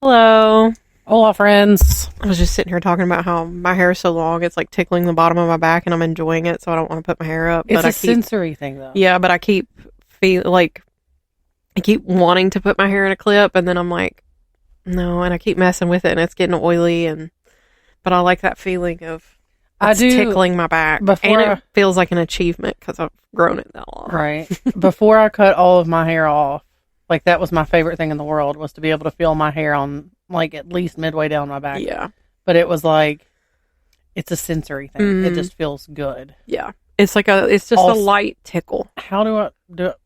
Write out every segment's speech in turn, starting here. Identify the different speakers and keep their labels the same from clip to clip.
Speaker 1: Hello.
Speaker 2: Hola, friends.
Speaker 1: I was just sitting here talking about how my hair is so long, it's like tickling the bottom of my back, and I'm enjoying it, so I don't want to put my hair up.
Speaker 2: It's a sensory thing, though.
Speaker 1: Yeah, but I keep I keep wanting to put my hair in a clip, and then I'm like, no, and I keep messing with it, and it's getting oily, but I like that feeling of tickling my back, and it feels like an achievement because I've grown it that long.
Speaker 2: Right. Before I cut all of my hair off, like that was my favorite thing in the world, was to be able to feel my hair on like at least midway down my back.
Speaker 1: Yeah.
Speaker 2: But it was like, it's a sensory thing. Mm. It just feels good.
Speaker 1: Yeah. It's just a light tickle.
Speaker 2: How do I do it?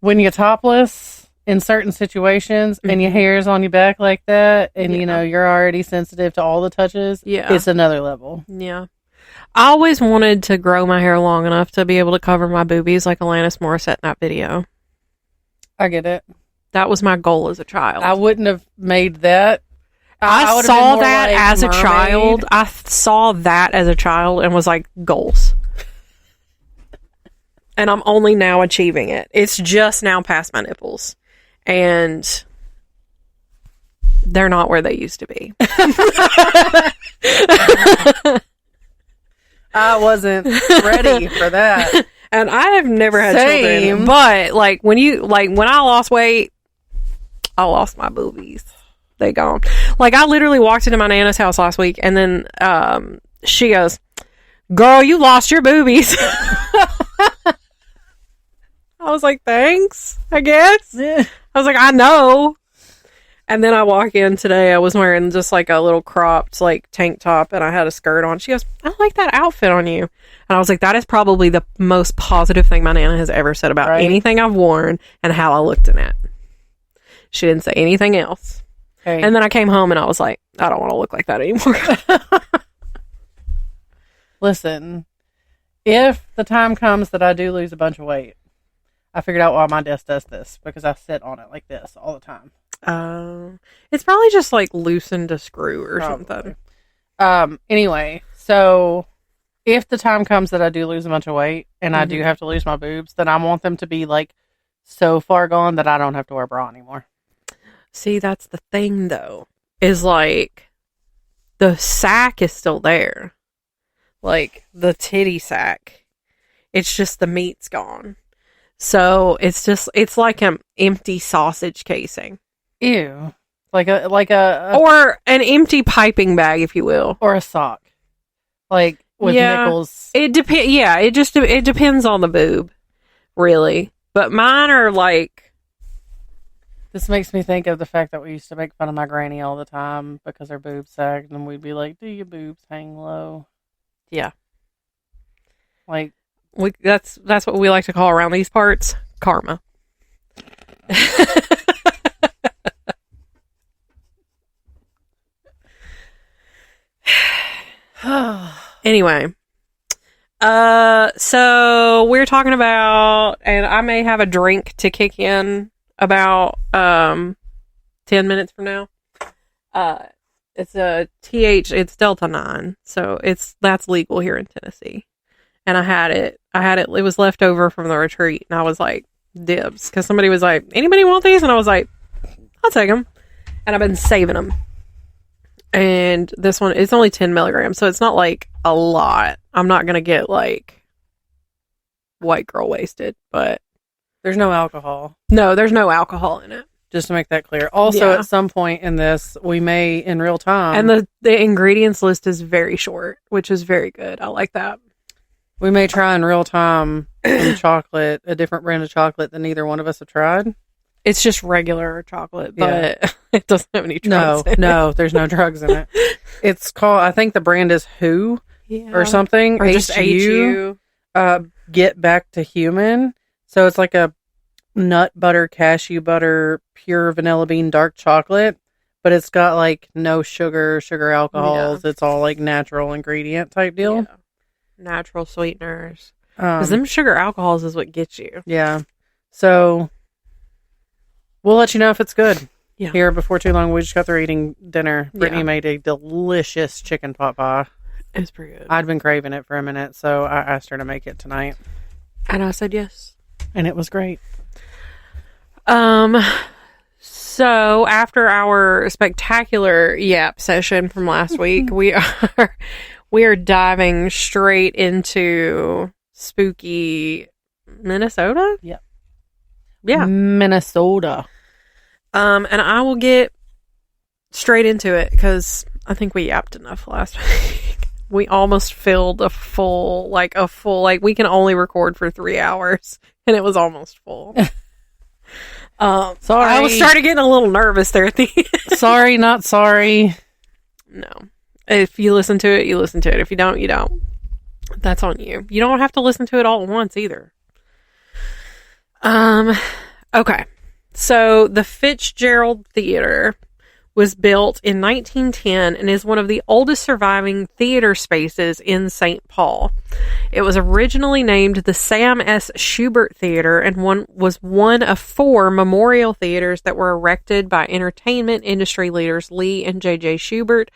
Speaker 2: When you're topless in certain situations and your hair's on your back like that, and you know, you're already sensitive to all the touches, it's another level.
Speaker 1: Yeah. I always wanted to grow my hair long enough to be able to cover my boobies like Alanis Morissette in that video.
Speaker 2: I get it.
Speaker 1: That was my goal as a child.
Speaker 2: I wouldn't have made that.
Speaker 1: I saw that as a child. I saw that as a child and was like, goals. And I'm only now achieving it. It's just now past my nipples. And they're not where they used to be.
Speaker 2: I wasn't ready for that.
Speaker 1: And I have never had children. But when I lost weight, I lost my boobies. They gone. I literally walked into my Nana's house last week, and then she goes, "Girl, you lost your boobies." I was like, "Thanks, I guess." Yeah. I was like, "I know." And then I walk in today, I was wearing just a little cropped tank top, and I had a skirt on. She goes, "I like that outfit on you." And I was like, that is probably the most positive thing my Nana has ever said about anything I've worn and how I looked in it. She didn't say anything else. Hey. And then I came home and I was like, I don't want to look like that anymore.
Speaker 2: Listen, if the time comes that I do lose a bunch of weight, I figured out why my desk does this, because I sit on it like this all the time.
Speaker 1: It's probably just loosened a screw or something.
Speaker 2: Anyway, so if the time comes that I do lose a bunch of weight and I do have to lose my boobs, then I want them to be so far gone that I don't have to wear a bra anymore.
Speaker 1: See, that's the thing though, is the sack is still there. The titty sack. It's just the meat's gone. So it's like an empty sausage casing.
Speaker 2: Ew.
Speaker 1: Or an empty piping bag, if you will.
Speaker 2: Or a sock. With nickels.
Speaker 1: It depends. Yeah, it depends on the boob, really. But mine are
Speaker 2: This makes me think of the fact that we used to make fun of my granny all the time because her boobs sagged, and we'd be like, "Do your boobs hang low?"
Speaker 1: Yeah. That's what we like to call around these parts karma. Anyway, so we're talking about, and I may have a drink to kick in about 10 minutes from now. It's it's Delta 9, so that's legal here in Tennessee. And I had it was left over from the retreat, and I was like, dibs, because somebody was like, "Anybody want these?" And I was like, "I'll take them." And I've been saving them. And this one, it's only 10 milligrams, so it's not a lot. I'm not going to get white girl wasted, but
Speaker 2: there's no alcohol.
Speaker 1: No, there's no alcohol in it.
Speaker 2: Just to make that clear. Also, at some point in this, we may, in real time...
Speaker 1: And the ingredients list is very short, which is very good. I like that.
Speaker 2: We may try in real time some chocolate, a different brand of chocolate that neither one of us have tried.
Speaker 1: It's just regular chocolate, but it doesn't have any drugs in it.
Speaker 2: No, there's no drugs in it. It's called, I think the brand is Who or something.
Speaker 1: Or just HU.
Speaker 2: Get Back to Human. So it's a nut butter, cashew butter, pure vanilla bean dark chocolate, but it's got no sugar alcohols. Yeah. It's all natural ingredient type deal.
Speaker 1: Yeah. Natural sweeteners. Because them sugar alcohols is what gets you.
Speaker 2: Yeah. So we'll let you know if it's good.
Speaker 1: Yeah.
Speaker 2: Here before too long. We just got through eating dinner. Brittany made a delicious chicken pot pie.
Speaker 1: It's pretty good.
Speaker 2: I'd been craving it for a minute, so I asked her to make it tonight.
Speaker 1: And I said yes.
Speaker 2: And it was great.
Speaker 1: So after our spectacular yap session from last week, we are diving straight into spooky Minnesota.
Speaker 2: Yep.
Speaker 1: Yeah,
Speaker 2: Minnesota.
Speaker 1: And I will get straight into it because I think we yapped enough last week. We almost filled a full, we can only record for 3 hours, and it was almost full.
Speaker 2: Sorry.
Speaker 1: I was starting getting a little nervous there at the end.
Speaker 2: Sorry, not sorry.
Speaker 1: No. If you listen to it, you listen to it. If you don't, you don't. That's on you. You don't have to listen to it all at once either. Okay. So the Fitzgerald Theater was built in 1910 and is one of the oldest surviving theater spaces in St. Paul. It was originally named the Sam S. Schubert Theater and was one of 4 memorial theaters that were erected by entertainment industry leaders Lee and J.J. Schubert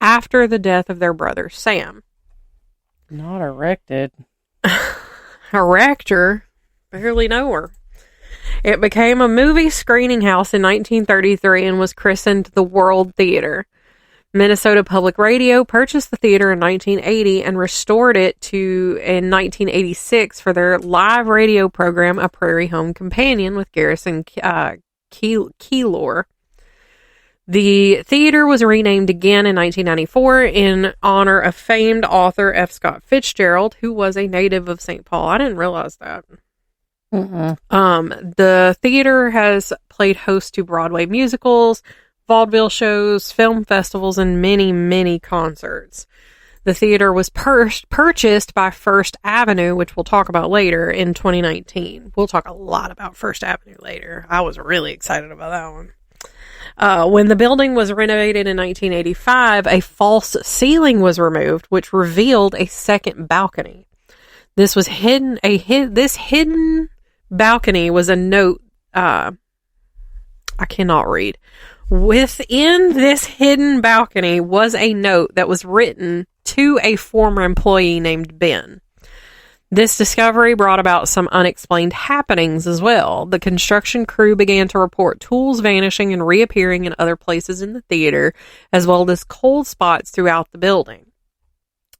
Speaker 1: after the death of their brother Sam.
Speaker 2: Not erected.
Speaker 1: Erector? Barely know her. It became a movie screening house in 1933 and was christened the World Theater. Minnesota Public Radio purchased the theater in 1980 and restored it in 1986 for their live radio program, A Prairie Home Companion, with Garrison Keillor. The theater was renamed again in 1994 in honor of famed author F. Scott Fitzgerald, who was a native of St. Paul. I didn't realize that. The theater has played host to Broadway musicals, vaudeville shows, film festivals, and many, many concerts. The theater was purchased by First Avenue, which we'll talk about later, in 2019. We'll talk a lot about First Avenue later. I was really excited about that one. When the building was renovated in 1985, a false ceiling was removed, which revealed a second balcony. This was hidden. This hidden balcony was a note. I cannot read. Within this hidden balcony was a note that was written to a former employee named Ben. This discovery brought about some unexplained happenings as well. The construction crew began to report tools vanishing and reappearing in other places in the theater, as well as cold spots throughout the building.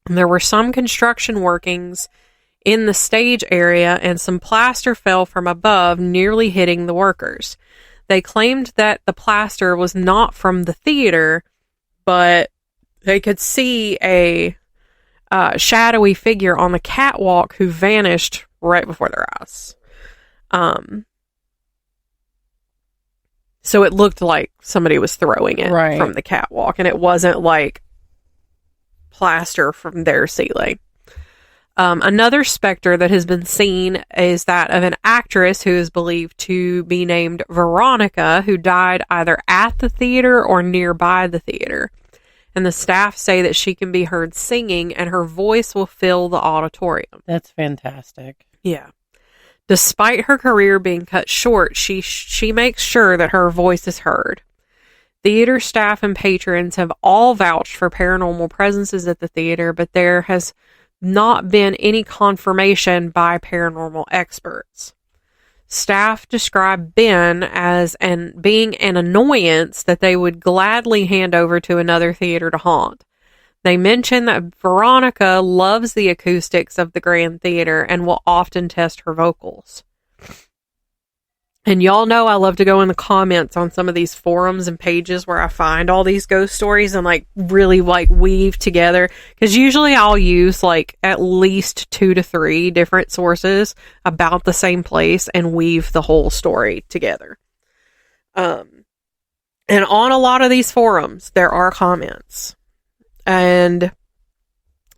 Speaker 1: There were some construction workings in the stage area, and some plaster fell from above, nearly hitting the workers. They claimed that the plaster was not from the theater, but they could see a shadowy figure on the catwalk who vanished right before their eyes. So it looked like somebody was throwing it from the catwalk, and it wasn't like plaster from their ceiling. Another specter that has been seen is that of an actress who is believed to be named Veronica, who died either at the theater or nearby the theater. And the staff say that she can be heard singing and her voice will fill the auditorium.
Speaker 2: That's fantastic.
Speaker 1: Yeah. Despite her career being cut short, she makes sure that her voice is heard. Theater staff and patrons have all vouched for paranormal presences at the theater, but there has not been any confirmation by paranormal experts. Staff describe Ben as being an annoyance that they would gladly hand over to another theater to haunt. They mention that Veronica loves the acoustics of the Grand Theater and will often test her vocals. And y'all know I love to go in the comments on some of these forums and pages where I find all these ghost stories and really weave together. Because usually I'll use at least 2 to 3 different sources about the same place and weave the whole story together. And on a lot of these forums, there are comments. And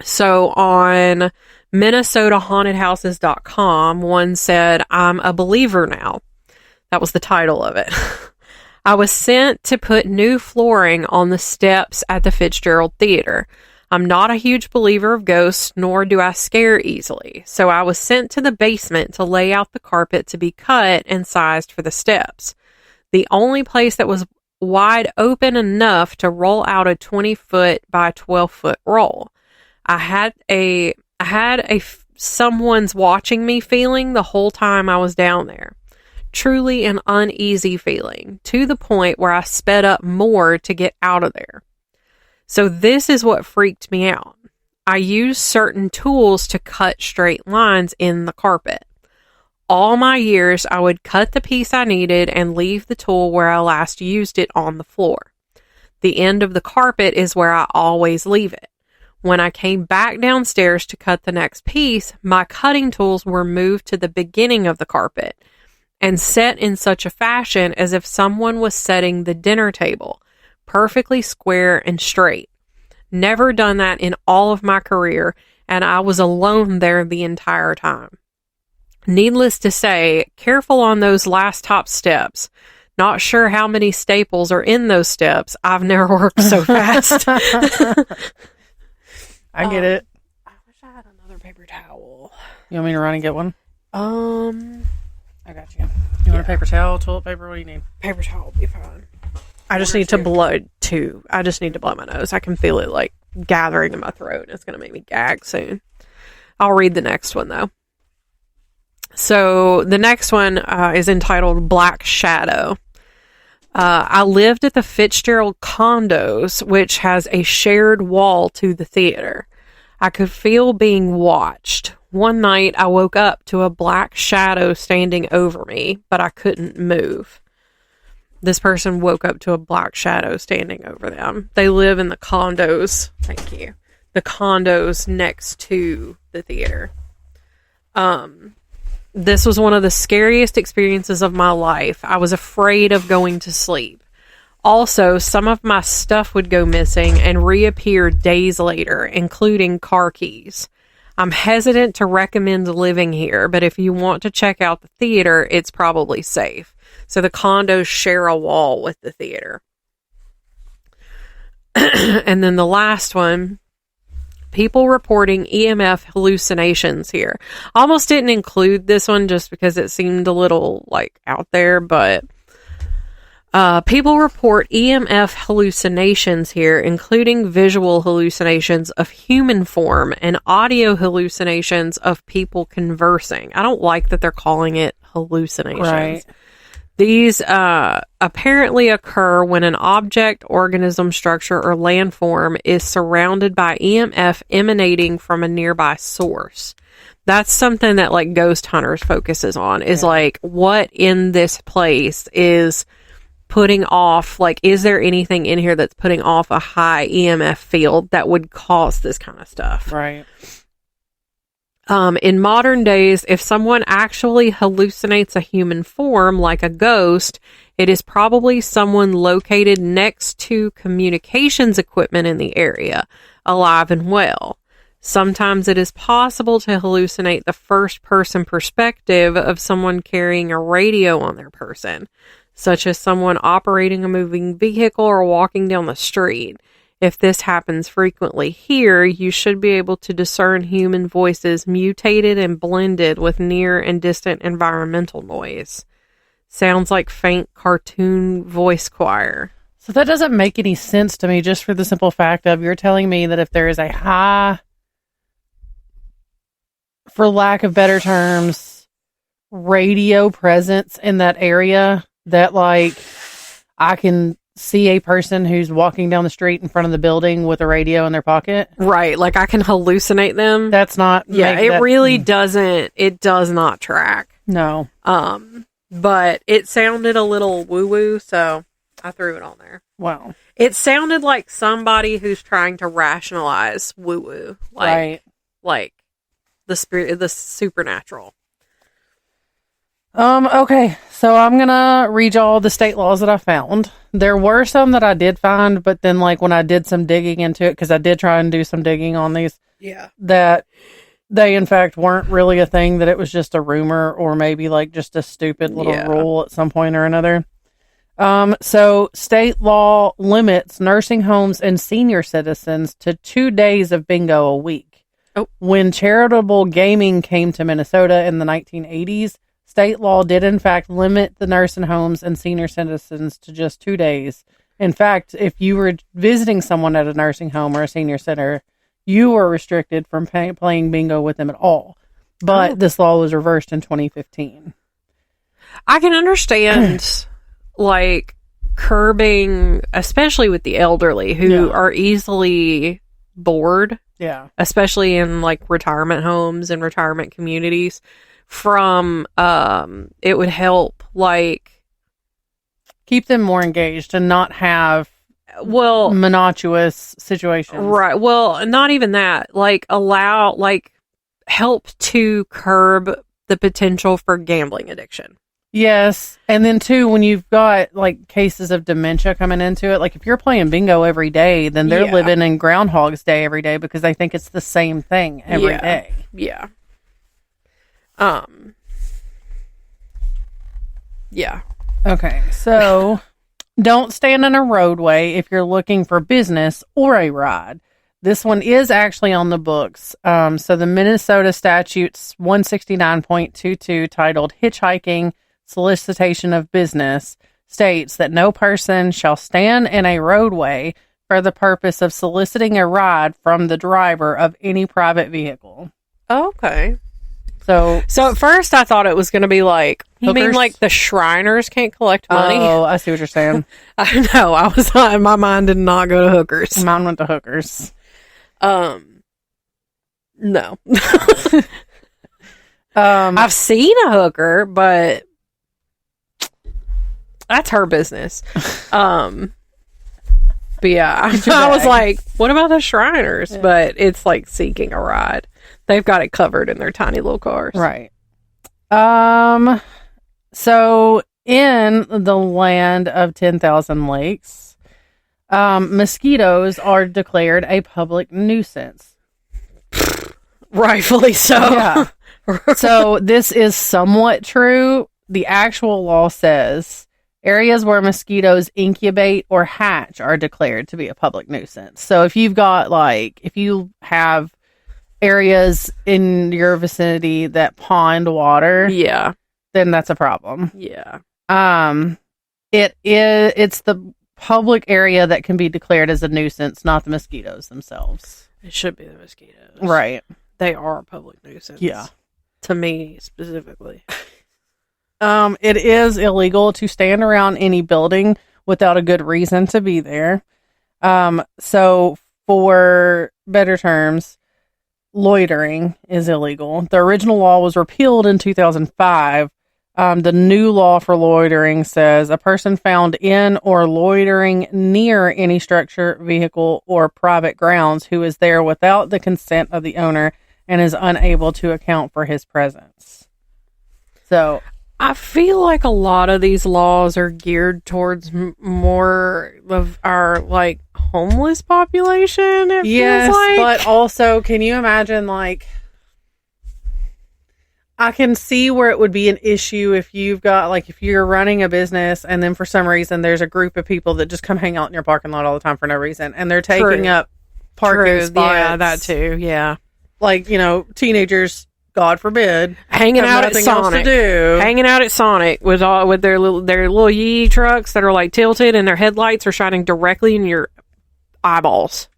Speaker 1: so on MinnesotaHauntedHouses.com, one said, "I'm a believer now." That was the title of it. "I was sent to put new flooring on the steps at the Fitzgerald Theater. I'm not a huge believer of ghosts, nor do I scare easily. So I was sent to the basement to lay out the carpet to be cut and sized for the steps. The only place that was wide open enough to roll out a 20-foot by 12-foot roll. I had a someone's watching me feeling the whole time I was down there. truly an uneasy feeling, to the point where I sped up more to get out of there. So this is what freaked me out. I used certain tools to cut straight lines in the carpet. All my years, I would cut the piece I needed and leave the tool where I last used it on the floor. The end of the carpet is where I always leave it. When I came back downstairs to cut the next piece, my cutting tools were moved to the beginning of the carpet and set in such a fashion as if someone was setting the dinner table, perfectly square and straight. Never done that in all of my career, and I was alone there the entire time. Needless to say, careful on those last top steps. Not sure how many staples are in those steps. I've never worked so fast.
Speaker 2: I get it.
Speaker 1: I wish I had another paper towel.
Speaker 2: You want me to run and get one?
Speaker 1: I got you.
Speaker 2: You want a paper towel, toilet paper? What do you need?
Speaker 1: Paper towel will be fine. I just need to blow too. I just need to blow my nose. I can feel it like gathering in my throat. It's going to make me gag soon. I'll read the next one though. So the next one is entitled Black Shadow. I lived at the Fitzgerald condos, which has a shared wall to the theater. I could feel being watched. One night I woke up to a black shadow standing over me, but I couldn't move. This person woke up to a black shadow standing over them. They live in the condos. Thank you. The condos next to the theater. This was one of the scariest experiences of my life. I was afraid of going to sleep. Also, some of my stuff would go missing and reappear days later, including car keys. I'm hesitant to recommend living here, but if you want to check out the theater, it's probably safe. So the condos share a wall with the theater. And then the last one, people reporting EMF hallucinations here. I almost didn't include this one just because it seemed a little like out there, but people report EMF hallucinations here, including visual hallucinations of human form and audio hallucinations of people conversing. I don't like that they're calling it hallucinations. Right. These apparently occur when an object, organism, structure, or landform is surrounded by EMF emanating from a nearby source. That's something that like Ghost Hunters focuses on, is like what in this place is putting off, like is there anything in here that's putting off a high EMF field that would cause this kind of stuff?
Speaker 2: Right.
Speaker 1: In modern days, if someone actually hallucinates a human form like a ghost, it is probably someone located next to communications equipment in the area, alive and well. Sometimes it is possible to hallucinate the first-person perspective of someone carrying a radio on their person, such as someone operating a moving vehicle or walking down the street. If this happens frequently here, you should be able to discern human voices mutated and blended with near and distant environmental noise. Sounds like faint cartoon voice choir.
Speaker 2: So that doesn't make any sense to me, just for the simple fact of you're telling me that if there is a high, for lack of better terms, radio presence in that area, that like I can see a person who's walking down the street in front of the building with a radio in their pocket.
Speaker 1: Right, like I can hallucinate them.
Speaker 2: That's not...
Speaker 1: Yeah, it really doesn't... It does not track.
Speaker 2: No.
Speaker 1: But it sounded a little woo-woo, so I threw it on there.
Speaker 2: Wow.
Speaker 1: It sounded like somebody who's trying to rationalize woo-woo. Like,
Speaker 2: right.
Speaker 1: Like the spirit, the supernatural.
Speaker 2: Okay, so I'm gonna read y'all the state laws that I found. There were some that I did find, but then like when I did some digging into it, because I did try and do some digging on these, that they in fact weren't really a thing, that it was just a rumor or maybe like just a stupid little rule at some point or another. So state law limits nursing homes and senior citizens to 2 days of bingo a week.
Speaker 1: Oh.
Speaker 2: When charitable gaming came to Minnesota in the 1980s, state law did, in fact, limit the nursing homes and senior citizens to just 2 days. In fact, if you were visiting someone at a nursing home or a senior center, you were restricted from playing bingo with them at all. But this law was reversed in 2015.
Speaker 1: I can understand, like, curbing, especially with the elderly who are easily bored.
Speaker 2: Yeah.
Speaker 1: Especially in, like, retirement homes and retirement communities. It would help, like,
Speaker 2: keep them more engaged and not have monotonous situations.
Speaker 1: Right. Well, not even that. Like, help to curb the potential for gambling addiction.
Speaker 2: Yes. And then too, when you've got like cases of dementia coming into it, like if you're playing bingo every day, then they're living in Groundhog's Day every day because they think it's the same thing every day.
Speaker 1: Yeah. Yeah.
Speaker 2: Okay. So don't stand in a roadway if you're looking for business or a ride. This one is actually on the books. So the Minnesota statutes 169.22 titled Hitchhiking Solicitation of Business states that no person shall stand in a roadway for the purpose of soliciting a ride from the driver of any private vehicle.
Speaker 1: Okay.
Speaker 2: So
Speaker 1: at first I thought it was going to be like, you
Speaker 2: hookers?
Speaker 1: mean like the Shriners can't collect money?
Speaker 2: Oh, I see what you're saying.
Speaker 1: I know. I was not, my mind did not go to hookers.
Speaker 2: Mine went to hookers.
Speaker 1: No. I've seen a hooker, but that's her business. But yeah, I was like, what about the Shriners? Yeah. But it's like seeking a ride. They've got it covered in their tiny little cars.
Speaker 2: Right. So in the land of 10,000 lakes, mosquitoes are declared a public nuisance.
Speaker 1: Rightfully so.
Speaker 2: Yeah. So this is somewhat true. The actual law says areas where mosquitoes incubate or hatch are declared to be a public nuisance. So if you have areas in your vicinity that pond water, then that's a problem.
Speaker 1: Yeah.
Speaker 2: It's the public area that can be declared as a nuisance, not the mosquitoes themselves.
Speaker 1: It should be the mosquitoes.
Speaker 2: Right.
Speaker 1: They are a public nuisance.
Speaker 2: Yeah.
Speaker 1: To me, specifically.
Speaker 2: It is illegal to stand around any building without a good reason to be there. So for better terms, loitering is illegal. The original law was repealed in 2005. The new law for loitering says a person found in or loitering near any structure, vehicle, or private grounds who is there without the consent of the owner and is unable to account for his presence. So
Speaker 1: I feel like a lot of these laws are geared towards more of our like homeless population.
Speaker 2: Yes, but also, can you imagine like? I can see where it would be an issue if you've got, like, if you're running a business and then for some reason there's a group of people that just come hang out in your parking lot all the time for no reason and they're taking up parking spots.
Speaker 1: Yeah, that too. Yeah.
Speaker 2: Like, you know, teenagers, God forbid,
Speaker 1: hanging out at Sonic. Hanging out at Sonic with their little yee trucks that are like tilted and their headlights are shining directly in your eyeballs.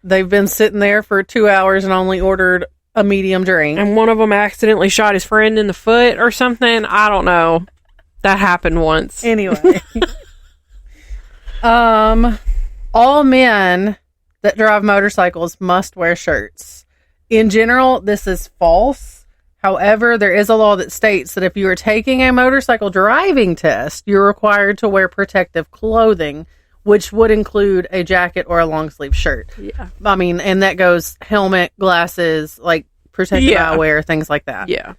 Speaker 2: They've been sitting there for 2 hours and only ordered a medium drink.
Speaker 1: And one of them accidentally shot his friend in the foot or something. I don't know. That happened once.
Speaker 2: Anyway. All men that drive motorcycles must wear shirts. In general, this is false. However, there is a law that states that if you are taking a motorcycle driving test, you're required to wear protective clothing, which would include a jacket or a long sleeve shirt.
Speaker 1: Yeah.
Speaker 2: I mean, and that goes helmet, glasses, like protective eyewear, things like that.
Speaker 1: Yeah.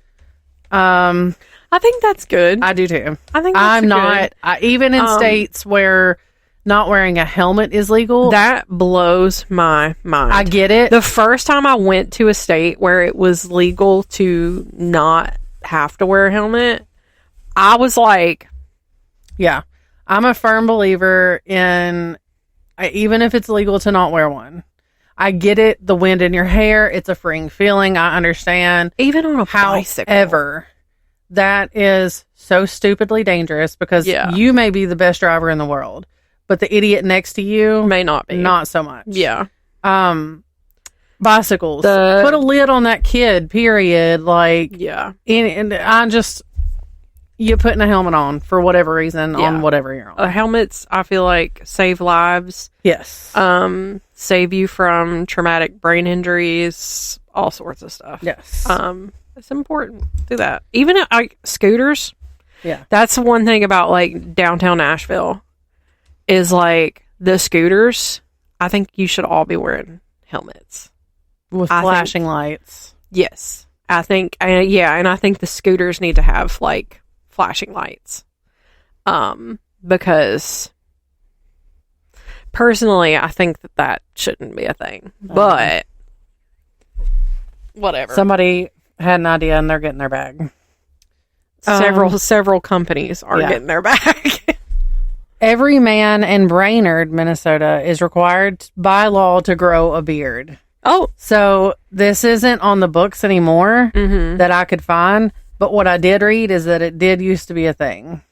Speaker 1: I think that's good.
Speaker 2: I do too.
Speaker 1: I think that's
Speaker 2: not, even in states where not wearing a helmet is legal.
Speaker 1: That blows my mind.
Speaker 2: I get it.
Speaker 1: The first time I went to a state where it was legal to not have to wear a helmet, I was like,
Speaker 2: yeah. I'm a firm believer in, even if it's legal to not wear one. I get it. The wind in your hair, it's a freeing feeling. I understand.
Speaker 1: Even on a bicycle.
Speaker 2: However, that is so stupidly dangerous because you may be the best driver in the world, but the idiot next to you
Speaker 1: may not be.
Speaker 2: Not so much.
Speaker 1: Yeah.
Speaker 2: Bicycles. Put a lid on that kid, period. Like,
Speaker 1: yeah.
Speaker 2: And I just... you putting a helmet on for whatever reason on whatever you're on.
Speaker 1: Helmets, I feel like, save lives.
Speaker 2: Yes.
Speaker 1: Save you from traumatic brain injuries, all sorts of stuff.
Speaker 2: Yes.
Speaker 1: It's important to do that. Even like scooters.
Speaker 2: Yeah.
Speaker 1: That's one thing about like downtown Nashville is like the scooters. I think you should all be wearing helmets
Speaker 2: with flashing lights.
Speaker 1: Yes. I think, and I think the scooters need to have like flashing lights. Because personally, I think that shouldn't be a thing. But whatever.
Speaker 2: Somebody had an idea and they're getting their bag.
Speaker 1: Several companies are getting their bag.
Speaker 2: Every man in Brainerd, Minnesota, is required by law to grow a beard.
Speaker 1: Oh.
Speaker 2: So this isn't on the books anymore that I could find. But what I did read is that it did used to be a thing.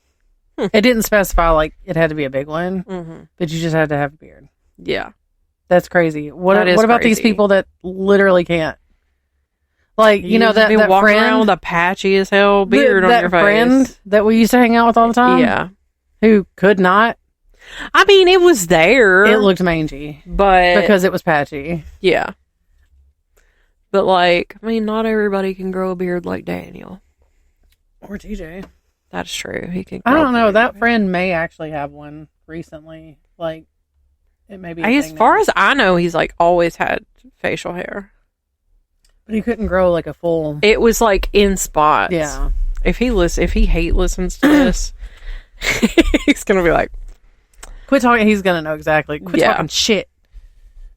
Speaker 2: It didn't specify like it had to be a big one, but you just had to have a beard.
Speaker 1: Yeah.
Speaker 2: That's crazy. What about these people that literally can't? Like, you know, that
Speaker 1: walking
Speaker 2: friend
Speaker 1: around with a patchy as hell beard on your face. That
Speaker 2: friend that we used to hang out with all the time?
Speaker 1: Yeah.
Speaker 2: Who could not?
Speaker 1: I mean, it was there.
Speaker 2: It looked mangy.
Speaker 1: But
Speaker 2: because it was patchy.
Speaker 1: Yeah. But, like, I mean, not everybody can grow a beard like Daniel.
Speaker 2: Or TJ.
Speaker 1: That's true. He can.
Speaker 2: I don't know. That friend may actually have one recently. Like, it may be.
Speaker 1: As far as I know, he's, like, always had facial hair.
Speaker 2: But he couldn't grow, like, a full.
Speaker 1: It was, like, in spots.
Speaker 2: Yeah.
Speaker 1: If he listens to this, he's going to be like,
Speaker 2: quit talking. He's going to know exactly. Quit talking shit.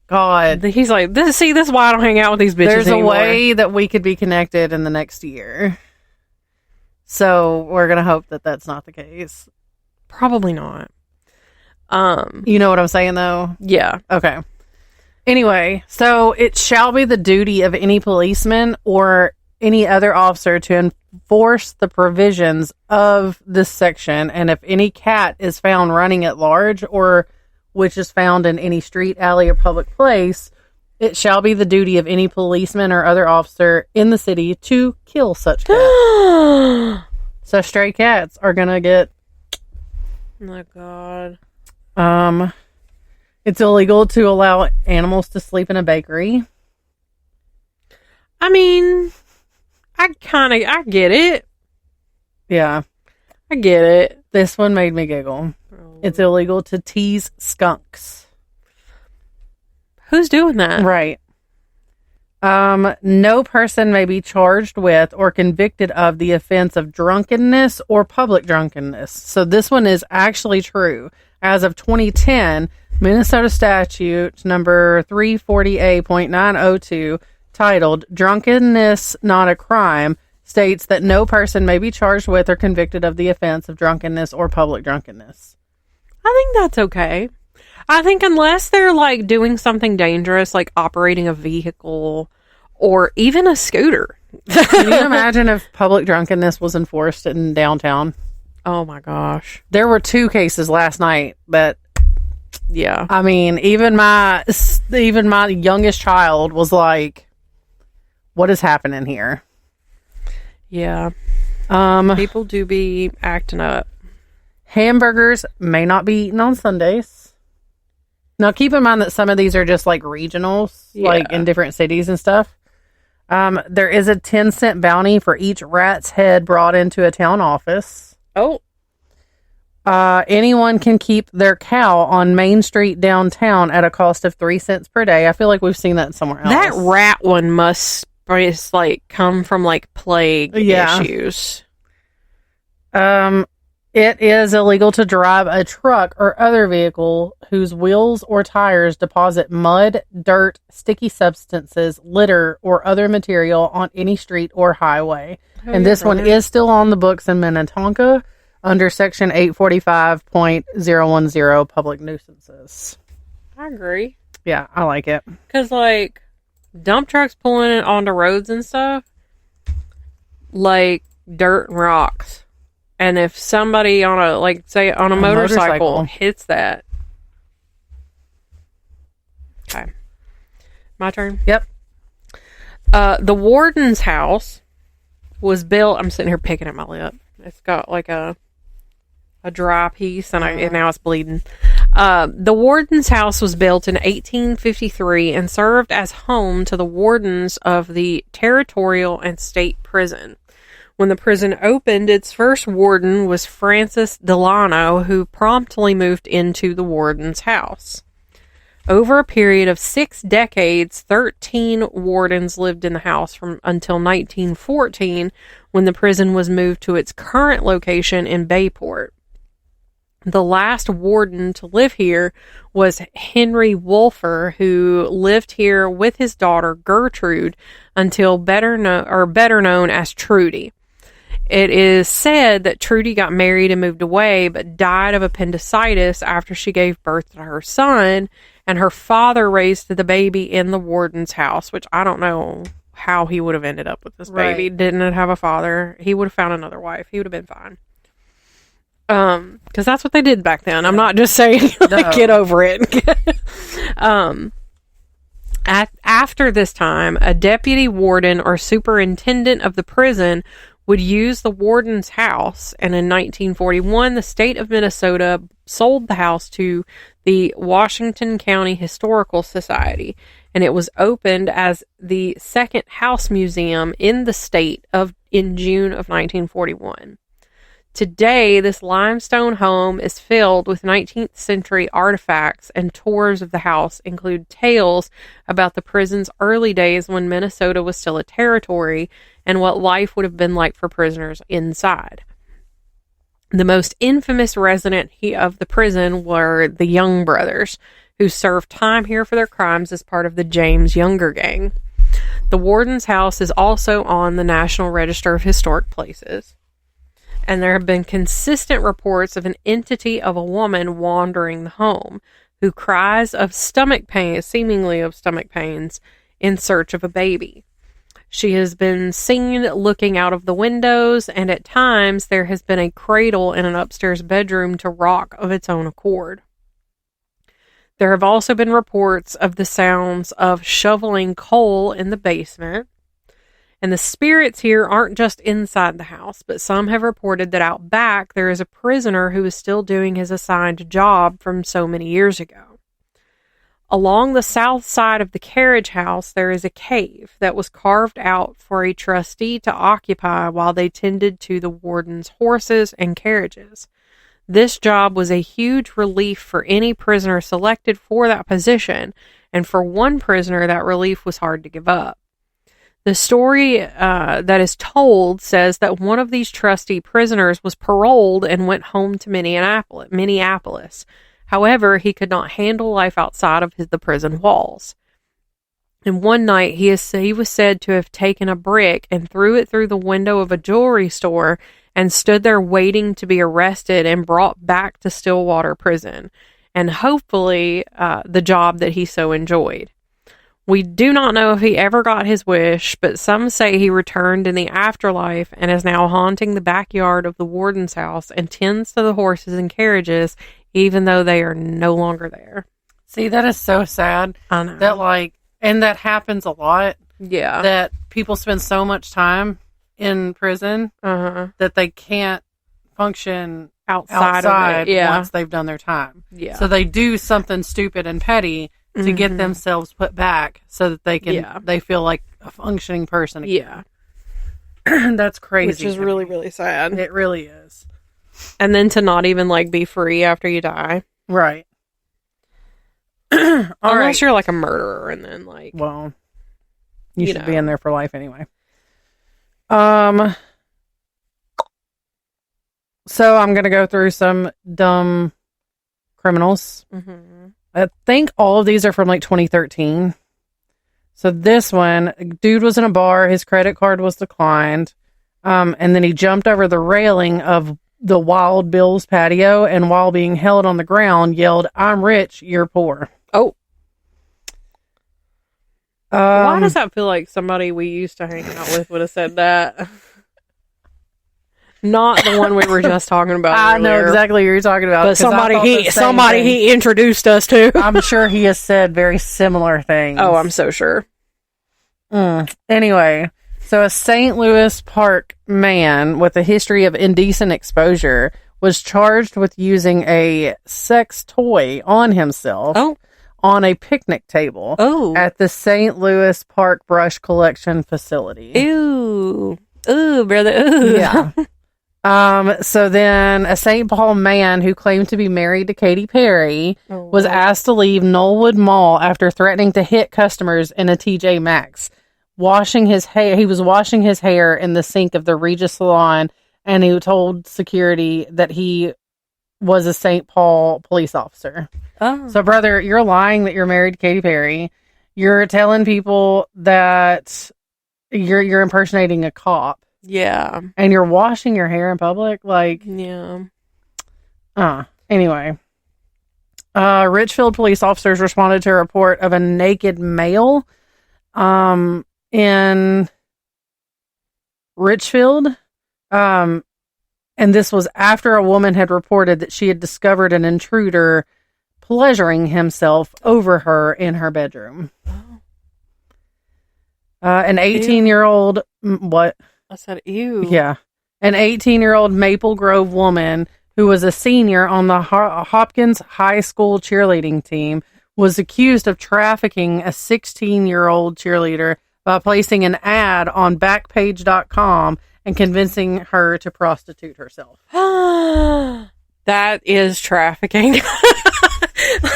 Speaker 2: God.
Speaker 1: He's like, this is why I don't hang out with these bitches anymore.
Speaker 2: There's a way that we could be connected in the next year. So we're going to hope that that's not the case.
Speaker 1: Probably not.
Speaker 2: You know what I'm saying, though?
Speaker 1: Yeah.
Speaker 2: Okay. Anyway, so it shall be the duty of any policeman or any other officer to enforce the provisions of this section, and if any cat is found running at large or which is found in any street, alley, or public place, it shall be the duty of any policeman or other officer in the city to kill such cats. So stray cats are gonna get...
Speaker 1: Oh my God.
Speaker 2: It's illegal to allow animals to sleep in a bakery.
Speaker 1: I mean, I get it.
Speaker 2: Yeah.
Speaker 1: I get it.
Speaker 2: This one made me giggle. Oh. It's illegal to tease skunks.
Speaker 1: Who's doing that?
Speaker 2: Right. No person may be charged with or convicted of the offense of drunkenness or public drunkenness. So this one is actually true. As of 2010, Minnesota statute number 340A.902, titled Drunkenness Not a Crime, states that no person may be charged with or convicted of the offense of drunkenness or public drunkenness.
Speaker 1: I think that's okay. I think unless they're like doing something dangerous, like operating a vehicle or even a scooter.
Speaker 2: Can you imagine if public drunkenness was enforced in downtown?
Speaker 1: Oh my gosh.
Speaker 2: There were 2 cases last night that,
Speaker 1: yeah.
Speaker 2: I mean, even my youngest child was like, what is happening here?
Speaker 1: Yeah. People do be acting up.
Speaker 2: Hamburgers may not be eaten on Sundays. Now, keep in mind that some of these are just like regionals, like in different cities and stuff. There is a 10-cent bounty for each rat's head brought into a town office.
Speaker 1: Oh.
Speaker 2: Anyone can keep their cow on Main Street downtown at a cost of 3 cents per day. I feel like we've seen that somewhere else.
Speaker 1: That rat one must just like come from like plague issues.
Speaker 2: It is illegal to drive a truck or other vehicle whose wheels or tires deposit mud, dirt, sticky substances, litter, or other material on any street or highway. And this one is still on the books in Minnetonka under Section 845.010, Public Nuisances.
Speaker 1: I agree.
Speaker 2: Yeah, I like it.
Speaker 1: Because, like, dump trucks pulling it onto roads and stuff, like dirt and rocks. And if somebody on a, like, say, on a motorcycle hits that. Okay. My turn?
Speaker 2: Yep.
Speaker 1: The warden's house was built... I'm sitting here picking at my lip. It's got like a dry piece, and now it's bleeding. The warden's house was built in 1853 and served as home to the wardens of the territorial and state prison. When the prison opened, its first warden was Francis Delano, who promptly moved into the warden's house. Over a period of 6 decades, 13 wardens lived in the house until 1914, when the prison was moved to its current location in Bayport. The last warden to live here was Henry Wolfer, who lived here with his daughter Gertrude until better known as Trudy. It is said that Trudy got married and moved away, but died of appendicitis after she gave birth to her son, and her father raised the baby in the warden's house, which I don't know how he would have ended up with this baby.
Speaker 2: Right.
Speaker 1: Didn't have a father. He would have found another wife. He would have been fine. Because that's what they did back then. I'm not just saying, get over it. After this time, a deputy warden or superintendent of the prison would use the warden's house, and in 1941, the state of Minnesota sold the house to the Washington County Historical Society, and it was opened as the second house museum in the state in June of 1941. Today, this limestone home is filled with 19th century artifacts, and tours of the house include tales about the prison's early days when Minnesota was still a territory and what life would have been like for prisoners inside. The most infamous resident of the prison were the Young brothers, who served time here for their crimes as part of the James Younger gang. The warden's house is also on the National Register of Historic Places. And there have been consistent reports of an entity of a woman wandering the home, who cries of stomach pain, seemingly of stomach pains, in search of a baby. She has been seen looking out of the windows, and at times there has been a cradle in an upstairs bedroom to rock of its own accord. There have also been reports of the sounds of shoveling coal in the basement. And the spirits here aren't just inside the house, but some have reported that out back there is a prisoner who is still doing his assigned job from so many years ago. Along the south side of the carriage house, there is a cave that was carved out for a trustee to occupy while they tended to the warden's horses and carriages. This job was a huge relief for any prisoner selected for that position, and for one prisoner, that relief was hard to give up. The story that is told says that one of these trustee prisoners was paroled and went home to Minneapolis. However, he could not handle life outside of the prison walls. And one night, he was said to have taken a brick and threw it through the window of a jewelry store and stood there waiting to be arrested and brought back to Stillwater Prison, and hopefully the job that he so enjoyed. We do not know if he ever got his wish, but some say he returned in the afterlife and is now haunting the backyard of the warden's house and tends to the horses and carriages, even though they are no longer there.
Speaker 2: See, that is so sad.
Speaker 1: I know.
Speaker 2: And that happens a lot.
Speaker 1: Yeah.
Speaker 2: That people spend so much time in prison that they can't function outside of it once they've done their time.
Speaker 1: Yeah.
Speaker 2: So they do something stupid and petty to get themselves put back so that they can they feel like a functioning person again.
Speaker 1: Yeah.
Speaker 2: That's crazy.
Speaker 1: Which is really, really sad.
Speaker 2: It really is.
Speaker 1: And then to not even be free after you die.
Speaker 2: Right.
Speaker 1: Unless you're a murderer and then
Speaker 2: well, you should be in there for life anyway. So I'm going to go through some dumb criminals. I think all of these are from 2013. So this one, dude was in a bar, his credit card was declined, and then he jumped over the railing of the Wild Bill's patio, and while being held on the ground, yelled, "I'm rich, you're poor."
Speaker 1: Oh. Why does that feel like somebody we used to hang out with would have said that? Not the one we were just talking about
Speaker 2: I
Speaker 1: earlier.
Speaker 2: know exactly what you're talking about.
Speaker 1: But somebody he introduced us to.
Speaker 2: I'm sure he has said very similar things.
Speaker 1: Oh, I'm so sure.
Speaker 2: Anyway, So a St. Louis Park man with a history of indecent exposure was charged with using a sex toy on himself on a picnic table at the St. Louis Park Brush Collection Facility.
Speaker 1: Ew. Ooh, brother. Ooh.
Speaker 2: Yeah. So then a St. Paul man who claimed to be married to Katy Perry was asked to leave Knollwood Mall after threatening to hit customers in a TJ Maxx. He was washing his hair in the sink of the Regis Salon, and he told security that he was a St. Paul police officer. Oh. So, brother, you're lying that you're married to Katy Perry. You're telling people that you're impersonating a cop.
Speaker 1: Yeah.
Speaker 2: And you're washing your hair in public? Like,
Speaker 1: yeah.
Speaker 2: Anyway. Richfield police officers responded to a report of a naked male in Richfield. And this was after a woman had reported that she had discovered an intruder pleasuring himself over her in her bedroom. An 18-year-old... What?
Speaker 1: I said, ew.
Speaker 2: Yeah. An 18-year-old Maple Grove woman who was a senior on the Hopkins High School cheerleading team was accused of trafficking a 16-year-old cheerleader by placing an ad on Backpage.com and convincing her to prostitute herself.
Speaker 1: That is trafficking.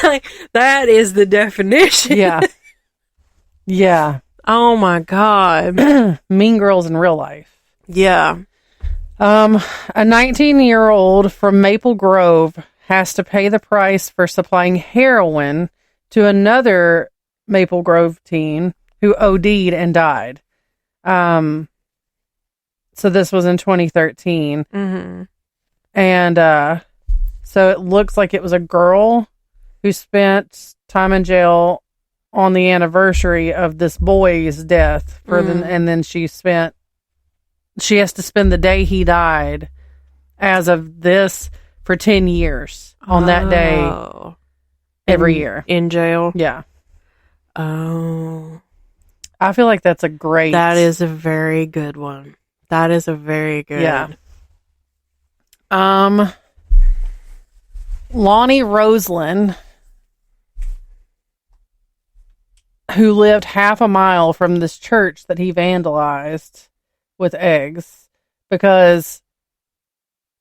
Speaker 1: Like, that is the definition.
Speaker 2: Yeah. Yeah.
Speaker 1: Oh my God.
Speaker 2: Mean Girls in real life.
Speaker 1: Yeah.
Speaker 2: A 19-year-old from Maple Grove has to pay the price for supplying heroin to another Maple Grove teen who OD'd and died. So this was in 2013. Mm-hmm. And so it looks like it was a girl who spent time in jail on the anniversary of this boy's death and then she has to spend the day he died as of this for 10 years on that day every year
Speaker 1: in jail.
Speaker 2: Yeah.
Speaker 1: Oh,
Speaker 2: I feel like that is
Speaker 1: a very good one. That is a very good.
Speaker 2: Yeah. Lonnie Roseland, who lived half a mile from this church that he vandalized with eggs, because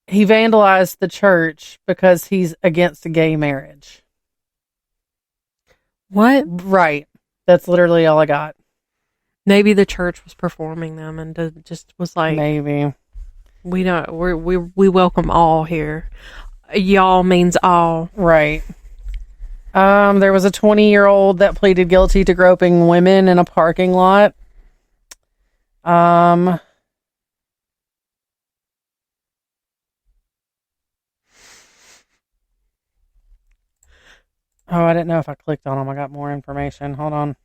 Speaker 2: he vandalized the church because he's against gay marriage.
Speaker 1: What?
Speaker 2: Right. That's literally all I got.
Speaker 1: Maybe the church was performing them and just was like,
Speaker 2: maybe.
Speaker 1: We welcome all here. Y'all means all.
Speaker 2: Right. There was a 20-year-old that pleaded guilty to groping women in a parking lot. Oh, I didn't know if I clicked on them. I got more information. Hold on.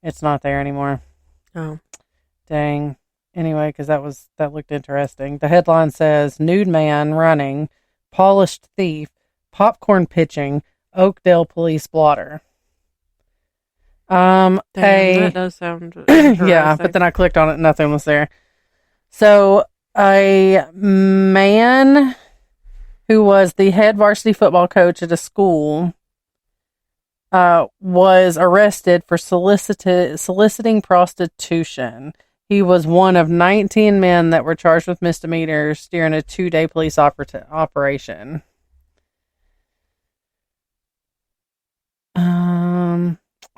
Speaker 2: It's not there anymore.
Speaker 1: Oh.
Speaker 2: Dang. Anyway, because that looked interesting. The headline says, nude man running, polished thief, popcorn pitching, Oakdale police blotter.
Speaker 1: That does sound interesting.
Speaker 2: Yeah, but then I clicked on it and nothing was there. So a man who was the head varsity football coach at a school was arrested for soliciting prostitution. He was one of 19 men that were charged with misdemeanors during a 2-day police operation.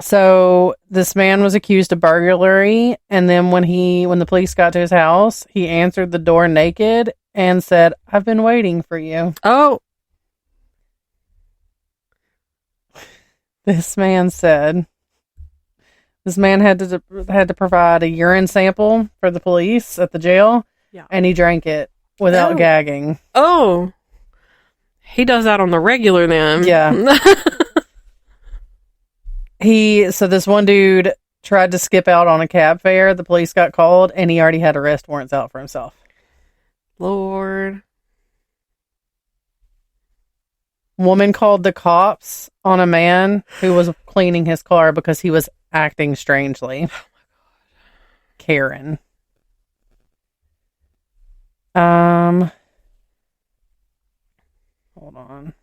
Speaker 2: So this man was accused of burglary, and then when the police got to his house, he answered the door naked and said, "I've been waiting for you."
Speaker 1: Oh.
Speaker 2: This man said this man had to provide a urine sample for the police at the jail, and he drank it without gagging.
Speaker 1: Oh. He does that on the regular then.
Speaker 2: Yeah. So this one dude tried to skip out on a cab fare. The police got called, and he already had arrest warrants out for himself.
Speaker 1: Lord.
Speaker 2: Woman called the cops on a man who was cleaning his car because he was acting strangely. Karen. Hold on.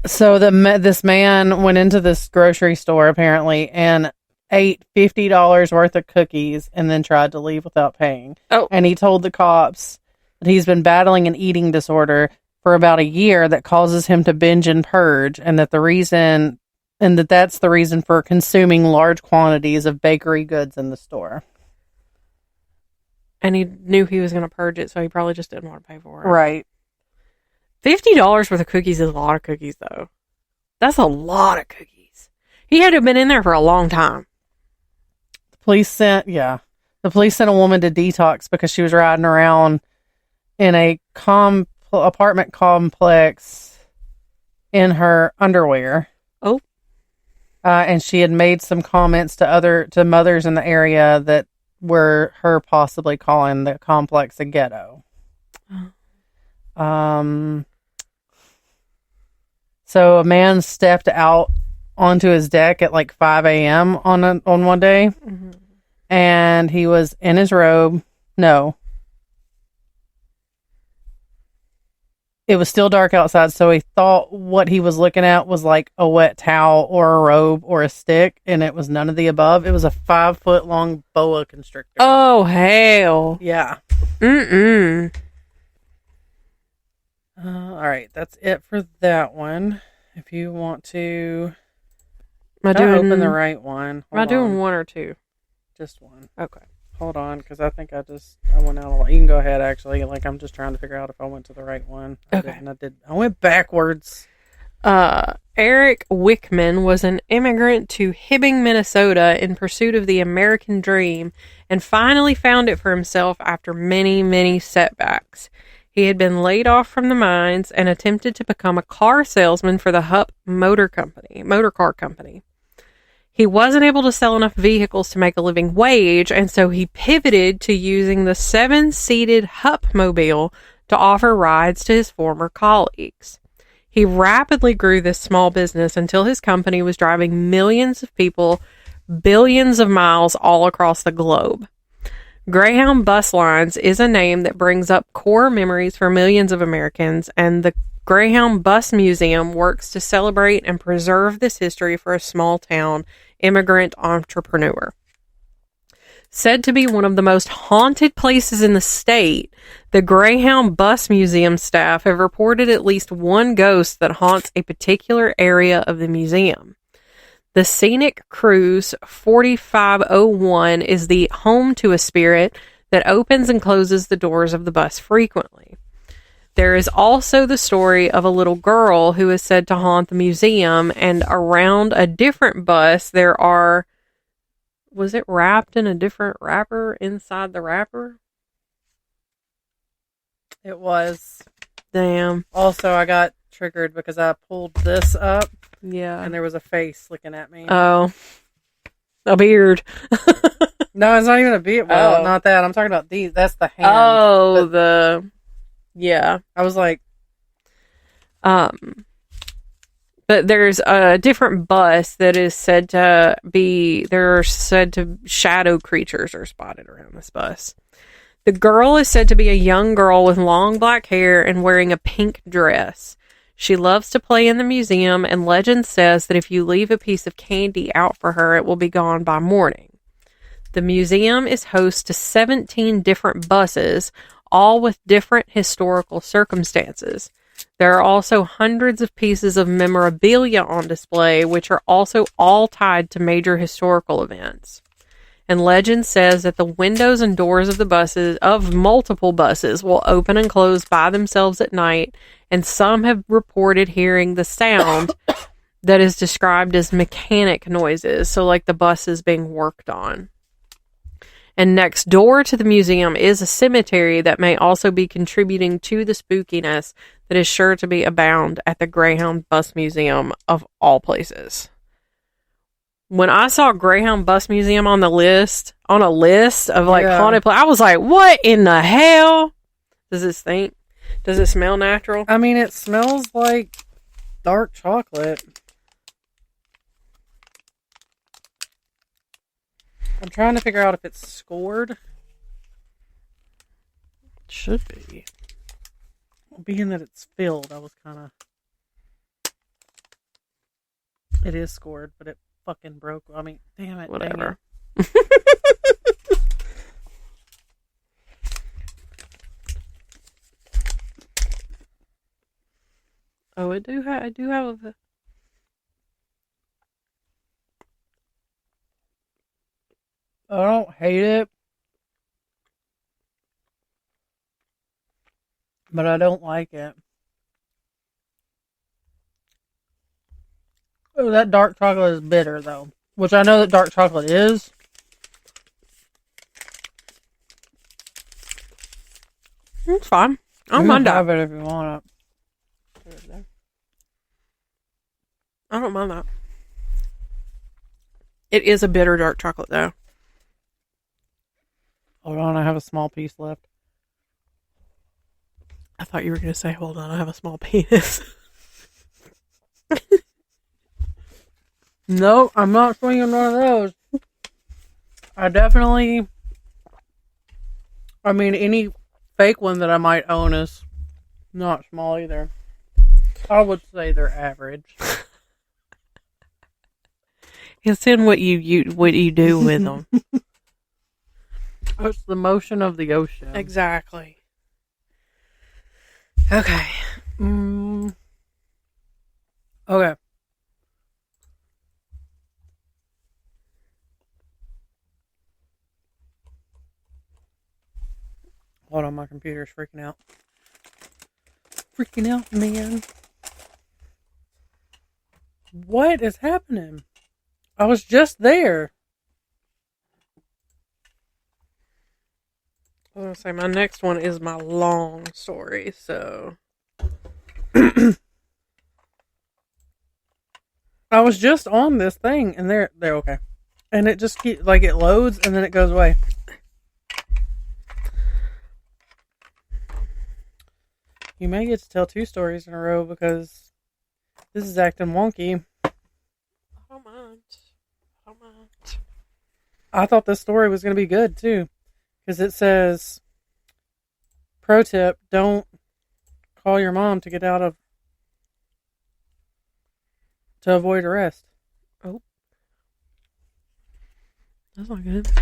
Speaker 2: So this man went into this grocery store apparently and ate $50 worth of cookies and then tried to leave without paying.
Speaker 1: Oh.
Speaker 2: And he told the cops that he's been battling an eating disorder for about a year that causes him to binge and purge, and that's the reason for consuming large quantities of bakery goods in the store.
Speaker 1: And he knew he was going to purge it, so he probably just didn't want to pay for it.
Speaker 2: Right.
Speaker 1: $50 worth of cookies is a lot of cookies, though. That's a lot of cookies. He had to have been in there for a long time.
Speaker 2: The police sent a woman to detox because she was riding around in a apartment complex in her underwear.
Speaker 1: Oh.
Speaker 2: And she had made some comments to mothers in the area that were her possibly calling the complex a ghetto. So a man stepped out onto his deck at like 5 a.m. on one day, and he was in his robe. No. It was still dark outside, so he thought what he was looking at was like a wet towel or a robe or a stick, and it was none of the above. It was a 5-foot-long boa constrictor.
Speaker 1: Oh, hell.
Speaker 2: Yeah.
Speaker 1: Mm-mm.
Speaker 2: All right, that's it for that one. If you want to open the right one.
Speaker 1: Am I doing one or two?
Speaker 2: Just one.
Speaker 1: Okay.
Speaker 2: Hold on, because I think I went out a lot. You can go ahead, actually. Like, I'm just trying to figure out if I went to the right one.
Speaker 1: Okay.
Speaker 2: I went backwards.
Speaker 1: Eric Wickman was an immigrant to Hibbing, Minnesota in pursuit of the American dream and finally found it for himself after many, many setbacks. He had been laid off from the mines and attempted to become a car salesman for the Hupp motor car company. He wasn't able to sell enough vehicles to make a living wage, and so he pivoted to using the 7-seated Hupp mobile to offer rides to his former colleagues. He rapidly grew this small business until his company was driving millions of people, billions of miles all across the globe. Greyhound Bus Lines is a name that brings up core memories for millions of Americans, and the Greyhound Bus Museum works to celebrate and preserve this history for a small town immigrant entrepreneur. Said to be one of the most haunted places in the state, the Greyhound Bus Museum staff have reported at least one ghost that haunts a particular area of the museum. The Scenic Cruise 4501 is the home to a spirit that opens and closes the doors of the bus frequently. There is also the story of a little girl who is said to haunt the museum, and around a different bus was it wrapped in a different wrapper inside the wrapper?
Speaker 2: It was.
Speaker 1: Damn.
Speaker 2: Also, I got triggered because I pulled this up.
Speaker 1: Yeah.
Speaker 2: And there was a face looking at me.
Speaker 1: Oh. A beard.
Speaker 2: No, it's not even a beard. Well, not that. I'm talking about these. That's the hand.
Speaker 1: Oh, yeah.
Speaker 2: I was like.
Speaker 1: But there's a different bus that is said to shadow creatures are spotted around this bus. The girl is said to be a young girl with long black hair and wearing a pink dress. She loves to play in the museum, and legend says that if you leave a piece of candy out for her, it will be gone by morning. The museum is host to 17 different buses, all with different historical circumstances. There are also hundreds of pieces of memorabilia on display, which are also all tied to major historical events. And legend says that the windows and doors of multiple buses will open and close by themselves at night, and some have reported hearing the sound that is described as mechanic noises, so like the bus is being worked on. And next door to the museum is a cemetery that may also be contributing to the spookiness that is sure to be abound at the Greyhound Bus Museum of all places. When I saw Greyhound Bus Museum on a list of like haunted places, I was like, what in the hell does this think? Does it smell natural?
Speaker 2: I mean, it smells like dark chocolate. I'm trying to figure out if it's scored. It
Speaker 1: should be.
Speaker 2: Well, being that it's filled, I was kind of... It is scored, but it fucking broke. I mean, damn it.
Speaker 1: Whatever. Oh, I do have a...
Speaker 2: I don't hate it, but I don't like it. Oh, that dark chocolate is bitter, though. Which I know that dark chocolate is.
Speaker 1: It's fine. I don't
Speaker 2: You
Speaker 1: mind
Speaker 2: can
Speaker 1: that.
Speaker 2: have it if you want it.
Speaker 1: I don't mind that. It is a bitter dark chocolate, though.
Speaker 2: Hold on, I have a small piece left.
Speaker 1: I thought you were going to say, hold on, I have a small penis.
Speaker 2: No, I'm not swinging one of those. I definitely... I mean, any fake one that I might own is not small either. I would say they're average.
Speaker 1: It's in what you do with them.
Speaker 2: It's the motion of the ocean.
Speaker 1: Exactly. Okay.
Speaker 2: Okay. Hold on, my computer's freaking out. Freaking out, man. What is happening? I was just there.
Speaker 1: I was going to say, my next one is my long story, so...
Speaker 2: I was just on this thing, and they're okay. And it just keeps, like, it loads, and then it goes away. You may get to tell 2 stories in a row, because this is acting wonky.
Speaker 1: I don't mind.
Speaker 2: I thought this story was going to be good, too. Because it says, pro tip, don't call your mom to avoid arrest.
Speaker 1: Oh. That's not good. Put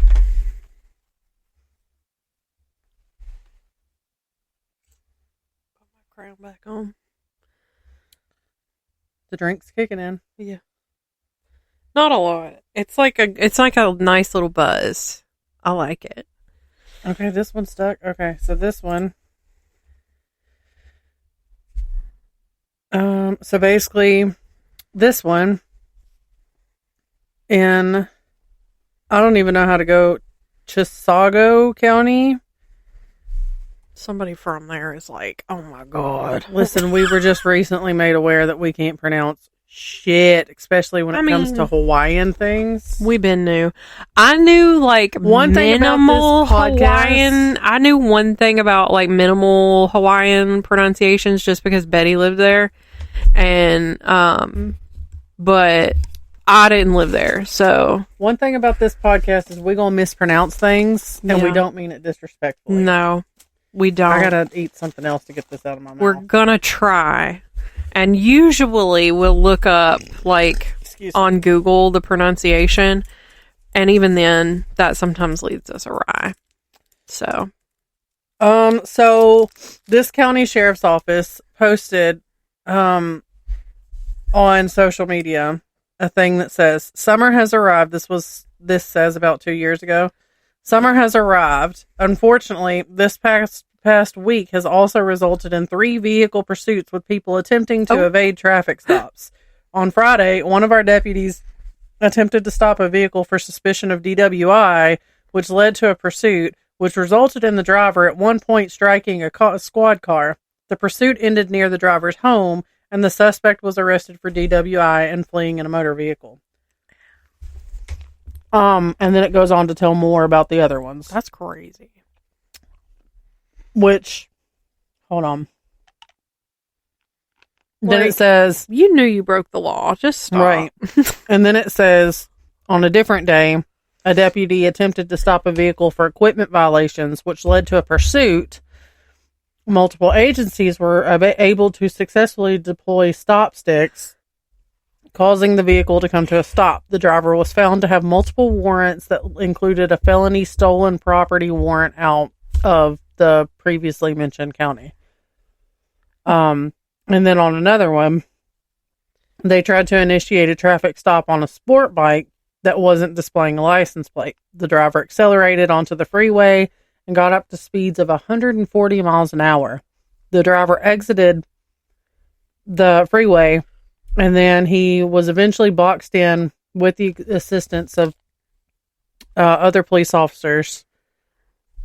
Speaker 1: my crown back on.
Speaker 2: The drink's kicking in.
Speaker 1: Yeah. Not a lot. It's like a nice little buzz. I like it.
Speaker 2: Okay, this one's stuck. Okay, so this one. So basically, this one in, I don't even know how to go, Chisago County.
Speaker 1: Somebody from there is like, oh my God.
Speaker 2: Listen, we were just recently made aware that we can't pronounce shit, especially when it comes to Hawaiian things.
Speaker 1: We've been new. I knew like
Speaker 2: one thing
Speaker 1: minimal
Speaker 2: about this podcast,
Speaker 1: Hawaiian. I knew one thing about like minimal Hawaiian pronunciations just because Betty lived there. And, but I didn't live there. So
Speaker 2: one thing about this podcast is we're going to mispronounce things, and we don't mean it disrespectfully.
Speaker 1: No, we don't.
Speaker 2: I got to eat something else to get this out of my mouth.
Speaker 1: We're going to try. And usually we'll look up, like, on Google the pronunciation. And even then, that sometimes leads us awry. So.
Speaker 2: So this county sheriff's office posted, on social media, a thing that says, summer has arrived. This says about 2 years ago. Summer has arrived. Unfortunately, this past week has also resulted in 3 vehicle pursuits with people attempting to evade traffic stops. On Friday, one of our deputies attempted to stop a vehicle for suspicion of DWI, which led to a pursuit, which resulted in the driver at one point striking a squad car. The pursuit ended near the driver's home, and the suspect was arrested for DWI and fleeing in a motor vehicle. And then it goes on to tell more about the other ones.
Speaker 1: That's crazy.
Speaker 2: Which, hold on. Then it says...
Speaker 1: You knew you broke the law. Just stop.
Speaker 2: Right. And then it says, on a different day, a deputy attempted to stop a vehicle for equipment violations, which led to a pursuit. Multiple agencies were able to successfully deploy stop sticks, causing the vehicle to come to a stop. The driver was found to have multiple warrants that included a felony stolen property warrant out of the previously mentioned county. And then on another one, they tried to initiate a traffic stop on a sport bike that wasn't displaying a license plate. The driver accelerated onto the freeway and got up to speeds of 140 miles an hour. The driver exited the freeway, and then he was eventually boxed in with the assistance of other police officers.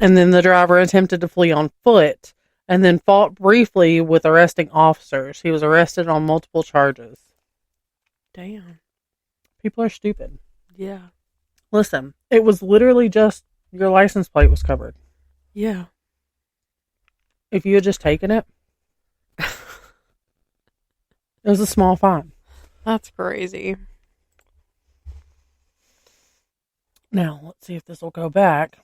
Speaker 2: And then the driver attempted to flee on foot and then fought briefly with arresting officers. He was arrested on multiple charges.
Speaker 1: Damn.
Speaker 2: People are stupid.
Speaker 1: Yeah.
Speaker 2: Listen, it was literally just your license plate was covered.
Speaker 1: Yeah.
Speaker 2: If you had just taken it, it was a small fine.
Speaker 1: That's crazy.
Speaker 2: Now, let's see if this will go back.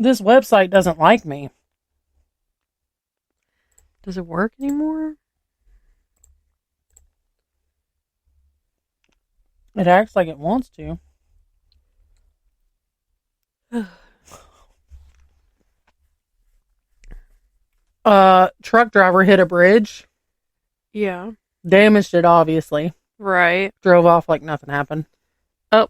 Speaker 2: This website doesn't like me.
Speaker 1: Does it work anymore?
Speaker 2: It acts like it wants to. Truck driver hit a bridge.
Speaker 1: Yeah.
Speaker 2: Damaged it, obviously.
Speaker 1: Right.
Speaker 2: Drove off like nothing happened.
Speaker 1: Oh.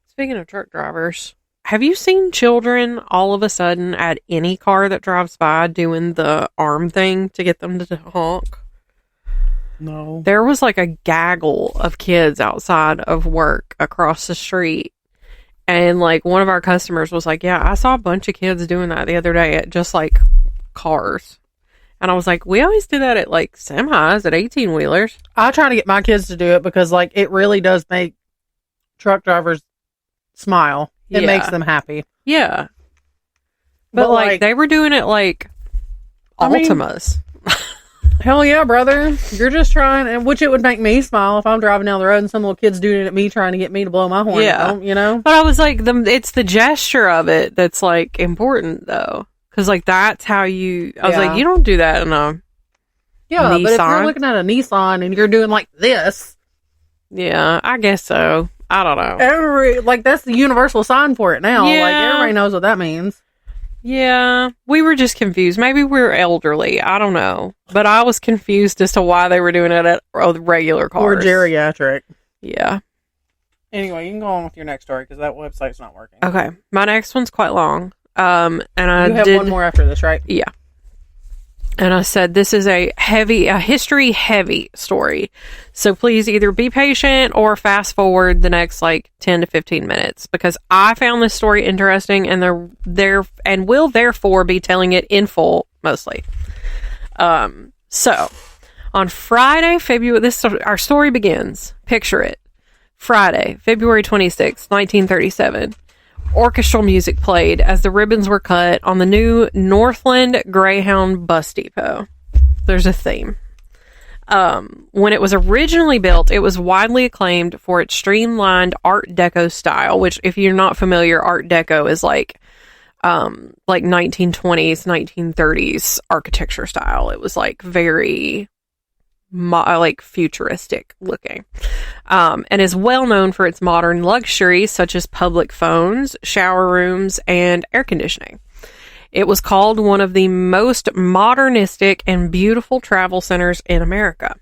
Speaker 1: Speaking of truck drivers, have you seen children all of a sudden at any car that drives by doing the arm thing to get them to honk?
Speaker 2: No.
Speaker 1: There was like a gaggle of kids outside of work across the street. And like one of our customers was like, yeah, I saw a bunch of kids doing that the other day at just like cars. And I was like, we always do that at like semis, at 18-wheelers.
Speaker 2: I try to get my kids to do it because like it really does make truck drivers smile. It makes them happy.
Speaker 1: Yeah. But like they were doing it like Altimas.
Speaker 2: Hell yeah, brother. You're just trying, and which it would make me smile if I'm driving down the road and some little kid's doing it at me trying to get me to blow my horn.
Speaker 1: Yeah.
Speaker 2: You know? But
Speaker 1: I was like, it's the gesture of it that's like important though. Because like that's how you, I was like, you don't do that in a Nissan.
Speaker 2: But if you're looking at a Nissan and you're doing like this.
Speaker 1: Yeah, I guess so. I don't know.
Speaker 2: That's the universal sign for it now.
Speaker 1: Yeah.
Speaker 2: Like everybody knows what that means.
Speaker 1: Yeah, we were just confused. Maybe we were elderly. I don't know. But I was confused as to why they were doing it at regular cars.
Speaker 2: Or geriatric.
Speaker 1: Yeah.
Speaker 2: Anyway, you can go on with your next story because that website's not working.
Speaker 1: Okay. My next one's quite long. And I
Speaker 2: You have one more after this, right?
Speaker 1: Yeah. And I said, this is a history heavy story. So please either be patient or fast forward the next like 10 to 15 minutes because I found this story interesting and and will therefore be telling it in full mostly. So on Friday, our story begins. Picture it. Friday, February 26th, 1937. Orchestral music played as the ribbons were cut on the new Northland Greyhound bus depot. There's a theme. When it was originally built, it was widely acclaimed for its streamlined Art Deco style, which if you're not familiar, Art Deco is like 1920s, 1930s architecture style. It was like very futuristic looking, and is well known for its modern luxuries such as public phones, shower rooms, and air conditioning. It was called one of the most modernistic and beautiful travel centers in America.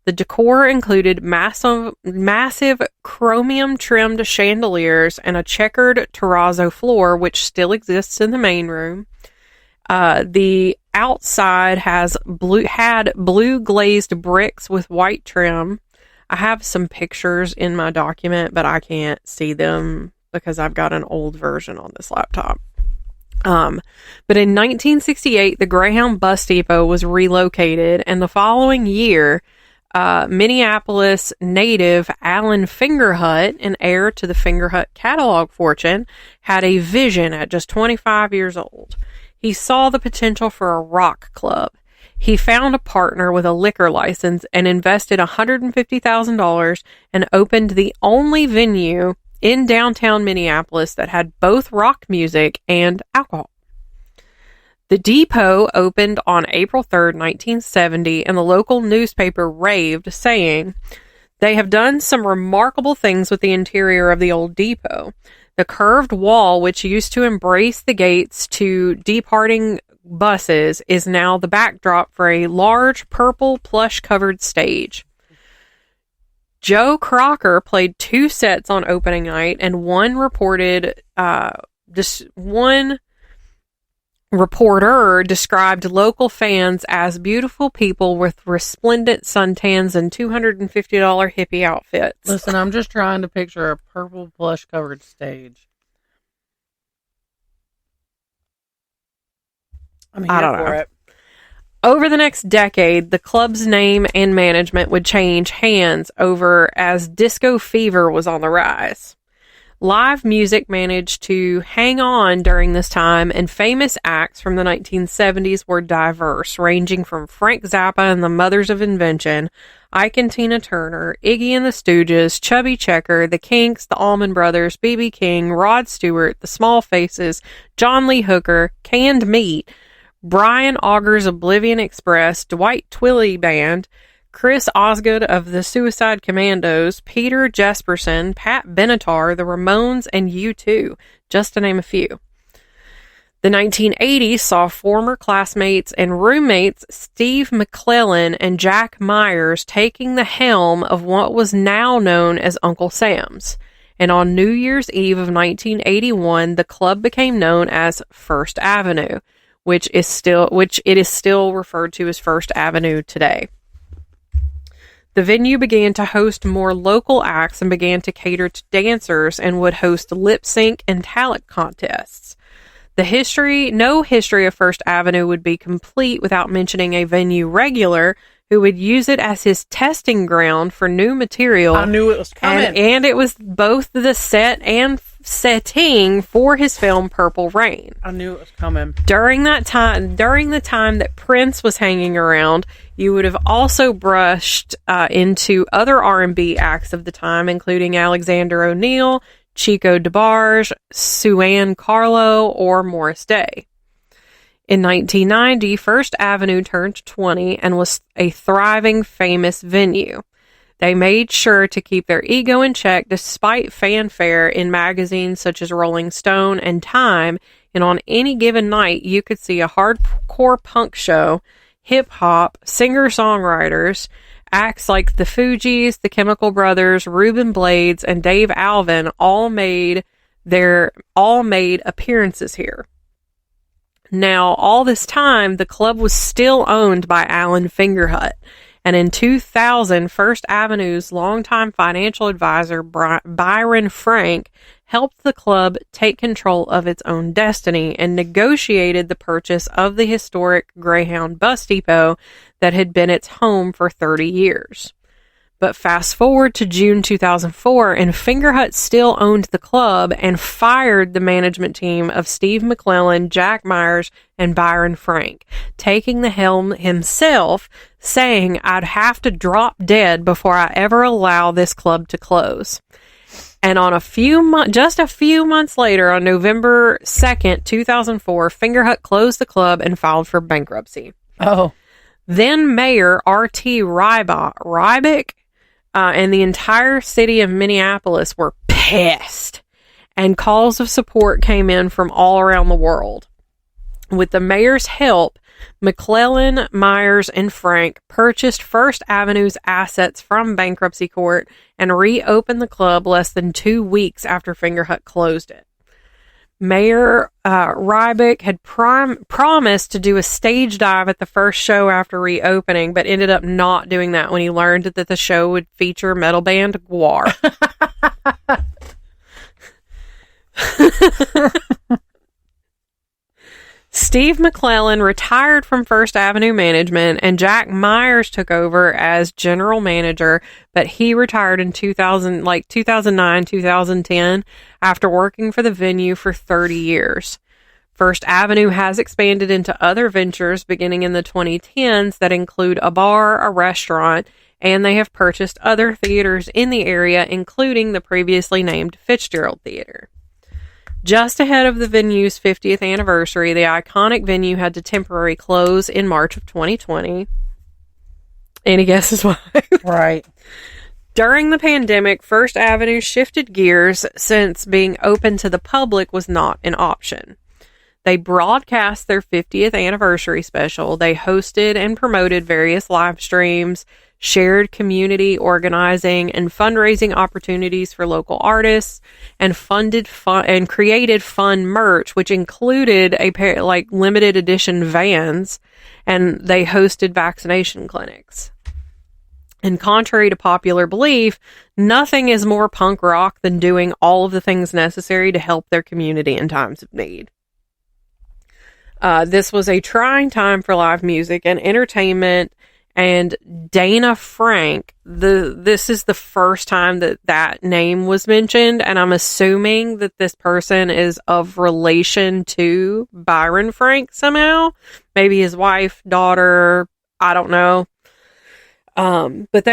Speaker 1: The decor included massive chromium trimmed chandeliers and a checkered terrazzo floor, which still exists in the main room. The outside had blue glazed bricks with white trim. I have some pictures in my document, but I can't see them because I've got an old version on this laptop. But in 1968, the Greyhound bus depot was relocated, and the following year, Minneapolis native Alan Fingerhut, an heir to the Fingerhut catalog fortune, had a vision at just 25 years old. he saw the potential for a rock club. He found a partner with a liquor license and invested $150,000 and opened the only venue in downtown Minneapolis that had both rock music and alcohol. The Depot opened on April 3rd, 1970, and the local newspaper raved, saying, "They have done some remarkable things with the interior of the old Depot. The curved wall, which used to embrace the gates to departing buses, is now the backdrop for a large purple plush-covered stage." Joe Crocker played 2 sets on opening night, and one reporter described local fans as beautiful people with resplendent suntans and $250 hippie outfits.
Speaker 2: Listen, I'm just trying to picture a purple plush-covered stage. I'm here for it.
Speaker 1: Over the next decade, the club's name and management would change hands over as disco fever was on the rise. Live music managed to hang on during this time, and famous acts from the 1970s were diverse, ranging from Frank Zappa and the Mothers of Invention, Ike and Tina Turner, Iggy and the Stooges, Chubby Checker, the Kinks, the Allman Brothers, B.B. King, Rod Stewart, the Small Faces, John Lee Hooker, Canned Meat, Brian Auger's Oblivion Express, Dwight Twilley Band, Chris Osgood of the Suicide Commandos, Peter Jesperson, Pat Benatar, the Ramones, and U2, just to name a few. The 1980s saw former classmates and roommates Steve McClellan and Jack Myers taking the helm of what was now known as Uncle Sam's. And on New Year's Eve of 1981, the club became known as First Avenue, which it is still referred to as First Avenue today. The venue began to host more local acts and began to cater to dancers and would host lip sync and talent contests. No history of First Avenue would be complete without mentioning a venue regular who would use it as his testing ground for new material.
Speaker 2: I knew it was coming.
Speaker 1: And it was both the set and setting for his film Purple Rain.
Speaker 2: I knew it was coming.
Speaker 1: During the time that Prince was hanging around, you would have also brushed into other R&B acts of the time, including Alexander O'Neal, Chico DeBarge, Suan Carlo, or Morris Day. In 1990, First Avenue turned 20 and was a thriving, famous venue. They made sure to keep their ego in check despite fanfare in magazines such as Rolling Stone and Time, and on any given night you could see a hardcore punk show, hip-hop, singer-songwriters, acts like the Fugees, the Chemical Brothers, Reuben Blades, and Dave Alvin all made appearances here. Now, all this time, the club was still owned by Alan Fingerhut, and in 2000, First Avenue's longtime financial advisor, Byron Frank, helped the club take control of its own destiny and negotiated the purchase of the historic Greyhound bus depot that had been its home for 30 years. But fast forward to June 2004, and Fingerhut still owned the club and fired the management team of Steve McClellan, Jack Myers, and Byron Frank, taking the helm himself, saying, "I'd have to drop dead before I ever allow this club to close." And on just a few months later, on November 2nd, 2004, Fingerhut closed the club and filed for bankruptcy.
Speaker 2: Oh.
Speaker 1: Then Mayor R.T. Ryback and the entire city of Minneapolis were pissed, and calls of support came in from all around the world. With the mayor's help, McClellan, Myers, and Frank purchased First Avenue's assets from bankruptcy court and reopened the club less than 2 weeks after Fingerhut closed it. Mayor Ryback had promised to do a stage dive at the first show after reopening, but ended up not doing that when he learned that the show would feature metal band Gwar. Steve McClellan retired from First Avenue management, and Jack Myers took over as general manager, but he retired in 2009, 2010, after working for the venue for 30 years. First Avenue has expanded into other ventures beginning in the 2010s that include a bar, a restaurant, and they have purchased other theaters in the area, including the previously named Fitzgerald Theater. Just ahead of the venue's 50th anniversary, the iconic venue had to temporarily close in March of 2020. Any guesses why?
Speaker 2: Right.
Speaker 1: During the pandemic, First Avenue shifted gears since being open to the public was not an option. They broadcast their 50th anniversary special. They hosted and promoted various live streams, shared community organizing and fundraising opportunities for local artists, and created fun merch, which included limited edition vans, and they hosted vaccination clinics. And contrary to popular belief, nothing is more punk rock than doing all of the things necessary to help their community in times of need. This was a trying time for live music and entertainment, and Dana Frank, this is the first time that name was mentioned, and I'm assuming that this person is of relation to Byron Frank somehow. Maybe his wife, daughter, I don't know. But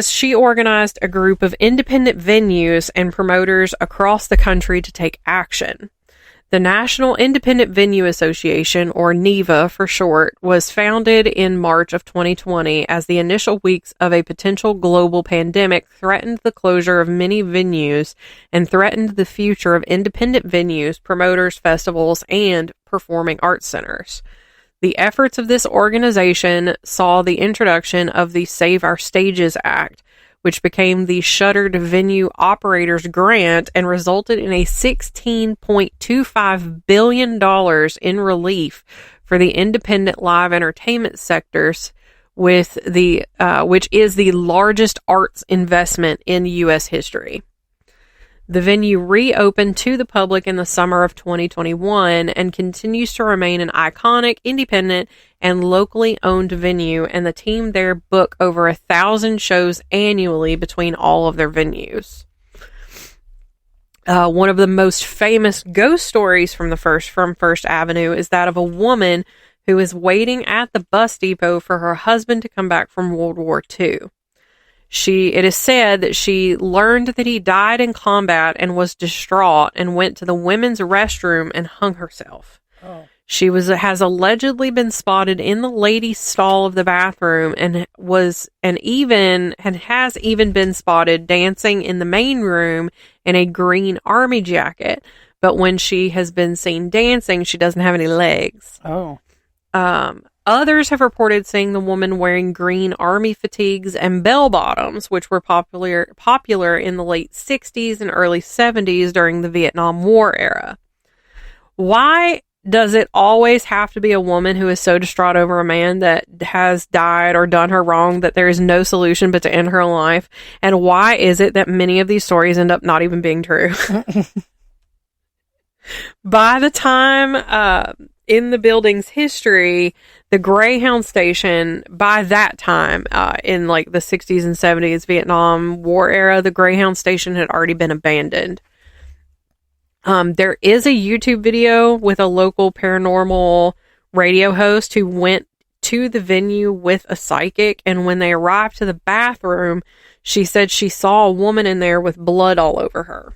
Speaker 1: she organized a group of independent venues and promoters across the country to take action. The National Independent Venue Association, or NIVA for short, was founded in March of 2020 as the initial weeks of a potential global pandemic threatened the closure of many venues and threatened the future of independent venues, promoters, festivals, and performing arts centers. The efforts of this organization saw the introduction of the Save Our Stages Act, which became the Shuttered Venue Operators Grant and resulted in a $16.25 billion in relief for the independent live entertainment sectors, which is the largest arts investment in U.S. history. The venue reopened to the public in the summer of 2021 and continues to remain an iconic, independent, and locally owned venue, and the team there book over 1,000 shows annually between all of their venues. One of the most famous ghost stories from First Avenue is that of a woman who is waiting at the bus depot for her husband to come back from World War II. It is said that she learned that he died in combat and was distraught and went to the women's restroom and hung herself.
Speaker 2: Oh.
Speaker 1: She has allegedly been spotted in the ladies' stall of the bathroom and has even been spotted dancing in the main room in a green army jacket. But when she has been seen dancing, she doesn't have any legs.
Speaker 2: Oh.
Speaker 1: Others have reported seeing the woman wearing green army fatigues and bell-bottoms, which were popular in the late 60s and early 70s during the Vietnam War era. Why does it always have to be a woman who is so distraught over a man that has died or done her wrong that there is no solution but to end her life? And why is it that many of these stories end up not even being true? By the time in the building's history, the Greyhound station, by that time, in like the 60s and 70s Vietnam War era, the Greyhound station had already been abandoned. There is a YouTube video with a local paranormal radio host who went to the venue with a psychic, and when they arrived to the bathroom, she said she saw a woman in there with blood all over her.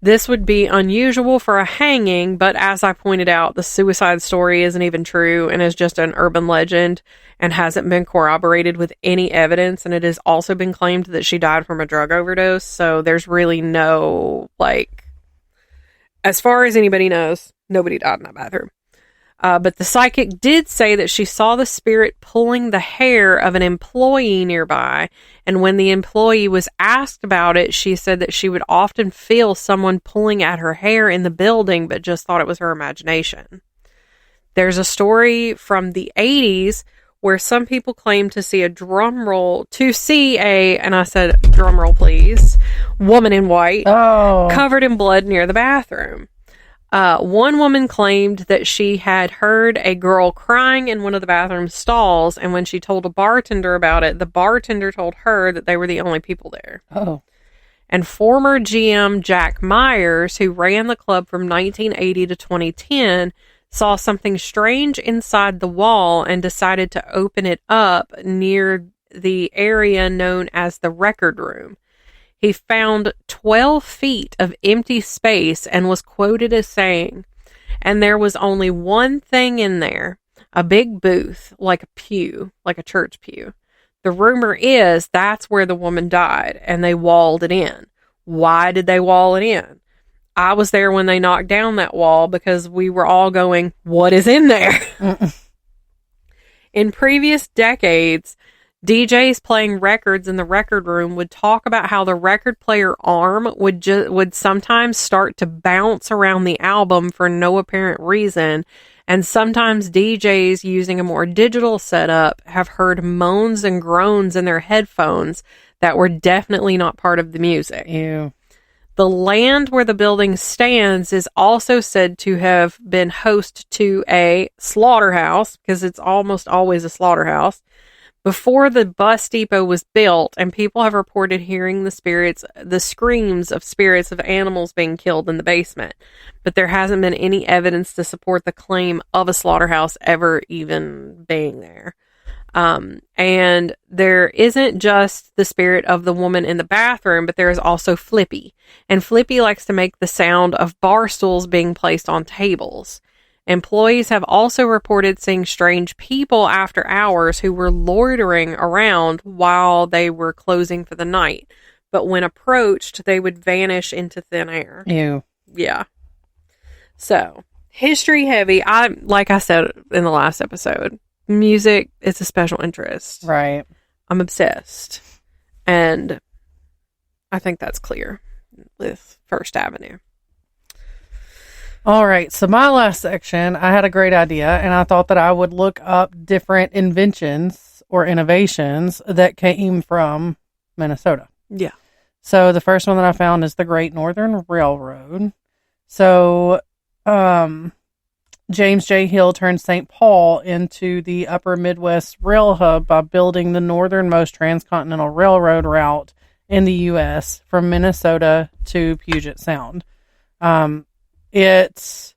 Speaker 1: This would be unusual for a hanging, but as I pointed out, the suicide story isn't even true and is just an urban legend and hasn't been corroborated with any evidence, and it has also been claimed that she died from a drug overdose, so there's really no, as far as anybody knows, nobody died in that bathroom. But the psychic did say that she saw the spirit pulling the hair of an employee nearby, and when the employee was asked about it, she said that she would often feel someone pulling at her hair in the building, but just thought it was her imagination. There's a story from the 80s where some people claim to see and I said, drum roll please, woman in white, covered in blood near the bathroom. One woman claimed that she had heard a girl crying in one of the bathroom stalls, and when she told a bartender about it, the bartender told her that they were the only people there.
Speaker 2: Oh.
Speaker 1: And former GM Jack Myers, who ran the club from 1980 to 2010, saw something strange inside the wall and decided to open it up near the area known as the record room. He found 12 feet of empty space and was quoted as saying, "And there was only one thing in there, a big booth, like a pew, like a church pew. The rumor is that's where the woman died, and they walled it in. Why did they wall it in? I was there when they knocked down that wall because we were all going, what is in there?" In previous decades, DJs playing records in the record room would talk about how the record player arm would sometimes start to bounce around the album for no apparent reason, and sometimes DJs using a more digital setup have heard moans and groans in their headphones that were definitely not part of the music.
Speaker 2: Ew.
Speaker 1: The land where the building stands is also said to have been host to a slaughterhouse, because it's almost always a slaughterhouse, before the bus depot was built, and people have reported hearing the screams of spirits of animals being killed in the basement. But there hasn't been any evidence to support the claim of a slaughterhouse ever even being there. And there isn't just the spirit of the woman in the bathroom, but there is also Flippy. And Flippy likes to make the sound of bar stools being placed on tables. Employees have also reported seeing strange people after hours who were loitering around while they were closing for the night. But when approached, they would vanish into thin air.
Speaker 2: Ew.
Speaker 1: Yeah. So, history heavy. Like I said in the last episode, music, it's a special interest.
Speaker 2: Right.
Speaker 1: I'm obsessed. And I think that's clear with First Avenue.
Speaker 2: All right, so my last section, I had a great idea, and I thought that I would look up different inventions or innovations that came from Minnesota.
Speaker 1: Yeah.
Speaker 2: So the first one that I found is the Great Northern Railroad. So James J. Hill turned St. Paul into the upper Midwest rail hub by building the northernmost transcontinental railroad route in the U.S. from Minnesota to Puget Sound. It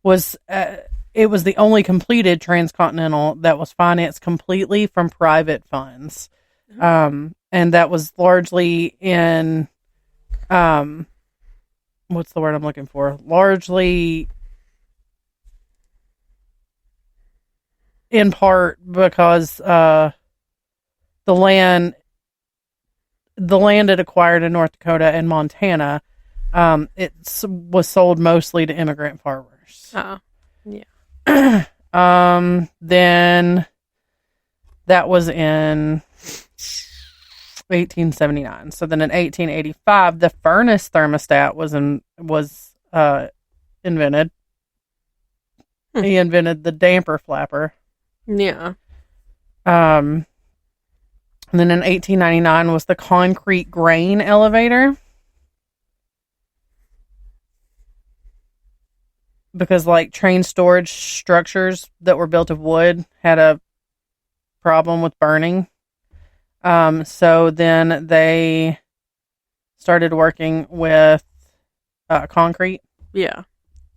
Speaker 2: was the only completed transcontinental that was financed completely from private funds. And that was largely in, what's the word I'm looking for? Largely in part because, the land it acquired in North Dakota and Montana, it was sold mostly to immigrant farmers.
Speaker 1: Oh, yeah.
Speaker 2: Then that was in 1879. So then in 1885, the furnace thermostat was invented. He invented the damper flapper.
Speaker 1: Yeah.
Speaker 2: And then in 1899 was the concrete grain elevator. Because like train storage structures that were built of wood had a problem with burning. So then they started working with concrete.
Speaker 1: Yeah.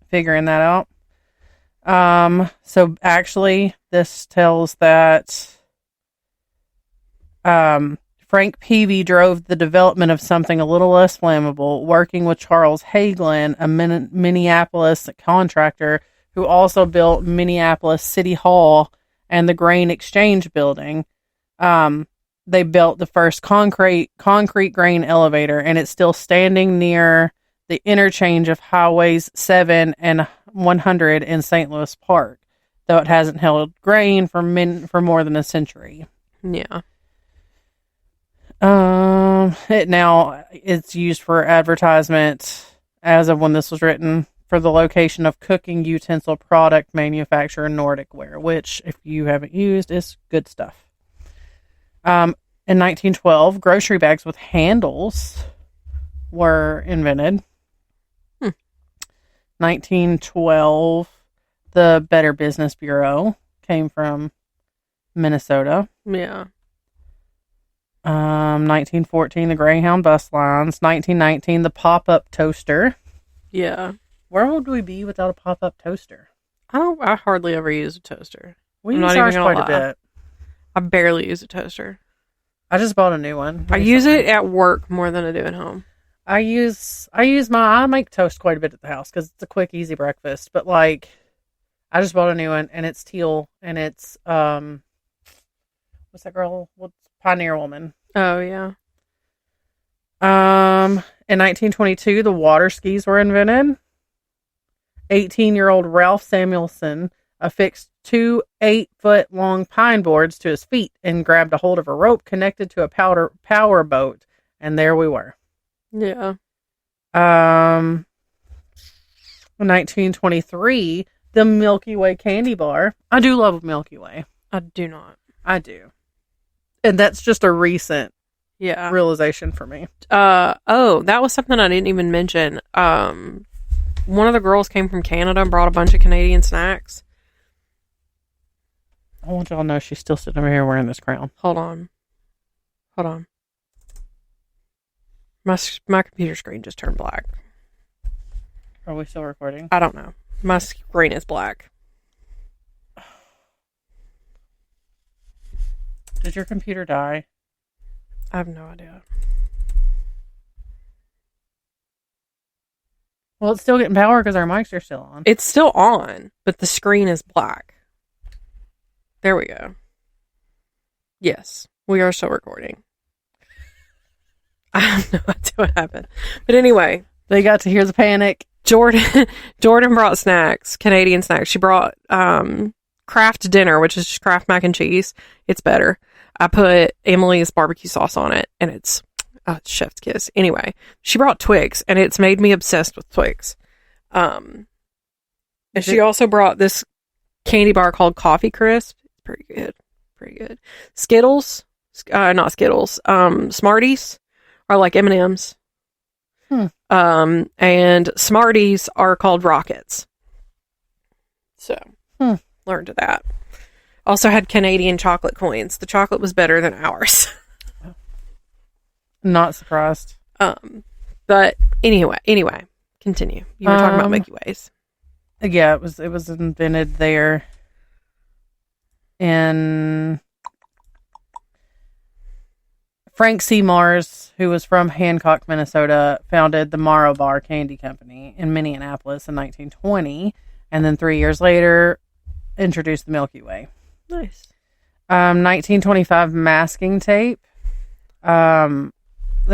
Speaker 2: Figuring that out. So actually this tells that Frank Peavy drove the development of something a little less flammable, working with Charles Hagelin, a Minneapolis contractor who also built Minneapolis City Hall and the Grain Exchange Building. They built the first concrete grain elevator, and it's still standing near the interchange of Highways 7 and 100 in St. Louis Park, though it hasn't held grain for more than a century.
Speaker 1: Yeah.
Speaker 2: It's used for advertisement as of when this was written for the location of cooking utensil product manufacturer Nordic Ware, which if you haven't used is good stuff. In 1912, grocery bags with handles were invented. 1912, the Better Business Bureau came from Minnesota.
Speaker 1: Yeah.
Speaker 2: 1914, the Greyhound bus lines. 1919, the pop-up toaster.
Speaker 1: Yeah.
Speaker 2: Where would we be without a pop-up toaster?
Speaker 1: I hardly ever use a toaster.
Speaker 2: We use ours quite a bit.
Speaker 1: I barely use a toaster.
Speaker 2: I just bought a new one recently.
Speaker 1: I use it at work more than I do at home.
Speaker 2: I make toast quite a bit at the house because it's a quick, easy breakfast. But like, I just bought a new one and it's teal and it's what's that girl? What's Pioneer Woman?
Speaker 1: Oh yeah.
Speaker 2: In 1922, the water skis were invented. 18-year-old Ralph Samuelson affixed 2 8-foot-long pine boards to his feet and grabbed a hold of a rope connected to a power boat, and there we were.
Speaker 1: Yeah.
Speaker 2: 1923, the Milky Way candy bar. I do love Milky Way.
Speaker 1: I do not.
Speaker 2: I do. And that's just a recent realization for me.
Speaker 1: Oh, that was something I didn't even mention. One of the girls came from Canada and brought a bunch of Canadian snacks.
Speaker 2: I want y'all to know she's still sitting over here wearing this crown.
Speaker 1: Hold on. My computer screen just turned black.
Speaker 2: Are we still recording?
Speaker 1: I don't know. My screen is black.
Speaker 2: Did your computer die?
Speaker 1: I have no idea.
Speaker 2: Well, it's still getting power because our mics are still on.
Speaker 1: It's still on, but the screen is black. There we go. Yes, we are still recording. I have no idea what happened. But anyway.
Speaker 2: They got to hear the panic.
Speaker 1: Jordan brought snacks, Canadian snacks. She brought Kraft dinner, which is just Kraft mac and cheese. It's better. I put Emily's barbecue sauce on it, and it's chef's kiss. Anyway, she brought Twix, and it's made me obsessed with Twix. And she also brought this candy bar called Coffee Crisp. It's pretty good. Skittles, not Skittles. Smarties are like M&Ms. And Smarties are called Rockets. So, learned that. Also had Canadian chocolate coins. The chocolate was better than ours.
Speaker 2: Not surprised.
Speaker 1: But anyway, continue. You were talking about Milky Ways.
Speaker 2: Yeah, it was invented there in Frank C. Mars, who was from Hancock, Minnesota, founded the Marrow Bar Candy Company in Minneapolis in 1920, and then 3 years later introduced the Milky Way.
Speaker 1: Nice.
Speaker 2: 1925 masking tape. The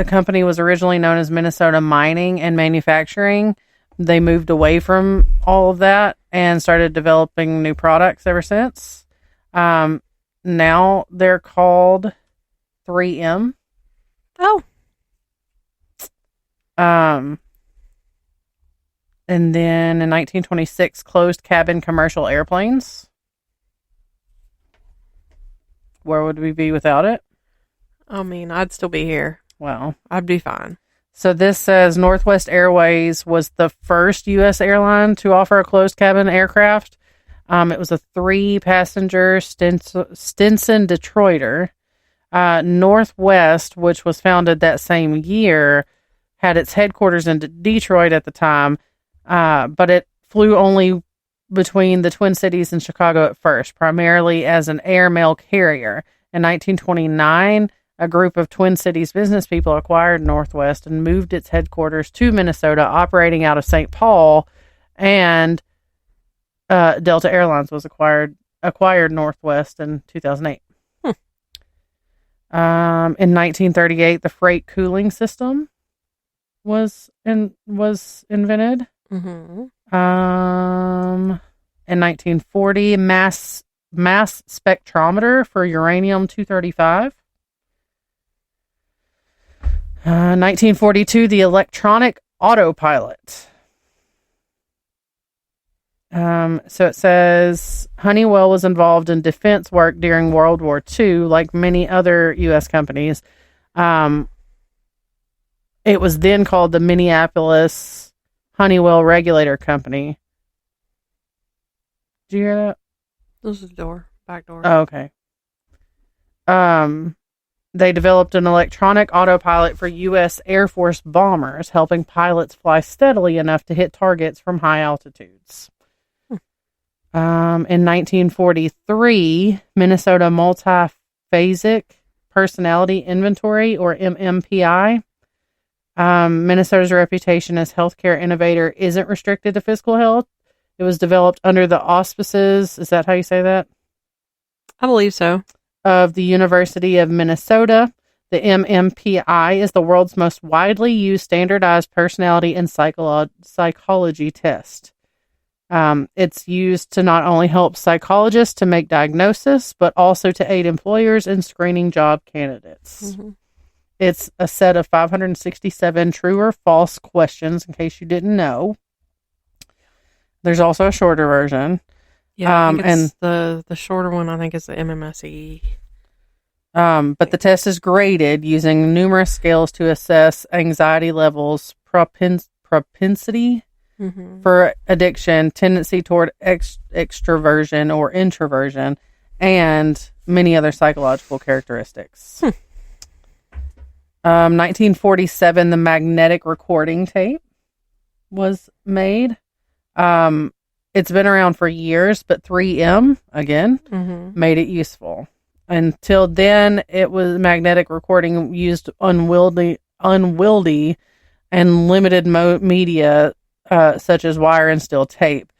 Speaker 2: company was originally known as Minnesota Mining and Manufacturing. They moved away from all of that and started developing new products ever since. Now they're called 3M.
Speaker 1: Oh.
Speaker 2: And then in 1926, closed cabin commercial airplanes. Where would we be without it?
Speaker 1: I mean, I'd still be here.
Speaker 2: Well,
Speaker 1: I'd be fine.
Speaker 2: So this says Northwest Airways was the first U.S. airline to offer a closed cabin aircraft. It was a 3-passenger Stinson Detroiter. Northwest, which was founded that same year, had its headquarters in Detroit at the time, but it flew only between the Twin Cities and Chicago at first, primarily as an airmail carrier. In 1929, a group of Twin Cities business people acquired Northwest and moved its headquarters to Minnesota, operating out of St. Paul, and Delta Airlines was acquired Northwest in 2008. In 1938, the freight cooling system was invented.
Speaker 1: Mm-hmm.
Speaker 2: In 1940, mass spectrometer for uranium-235. 1942, the electronic autopilot. So it says Honeywell was involved in defense work during World War II, like many other U.S. companies. It was then called the Minneapolis Honeywell Regulator Company. Did you hear that?
Speaker 1: This is the door. Back door.
Speaker 2: Oh, okay. They developed an electronic autopilot for U.S. Air Force bombers, helping pilots fly steadily enough to hit targets from high altitudes. In 1943, Minnesota Multiphasic Personality Inventory, or MMPI. Minnesota's reputation as healthcare innovator isn't restricted to physical health. It was developed under the auspices, is that how you say that?
Speaker 1: I believe so.
Speaker 2: Of the University of Minnesota. The MMPI is the world's most widely used standardized personality and psychology test. It's used to not only help psychologists to make diagnosis, but also to aid employers in screening job candidates. Mm-hmm. It's a set of 567 true or false questions, in case you didn't know. There's also a shorter version.
Speaker 1: Yeah, I think it's the shorter one, I think, is the MMSE.
Speaker 2: But the test is graded using numerous scales to assess anxiety levels, propensity for addiction, tendency toward extroversion or introversion, and many other psychological characteristics. 1947, the magnetic recording tape was made. It's been around for years, but 3M, again, made it useful. Until then, it was magnetic recording used unwieldy and limited media, such as wire and steel tape.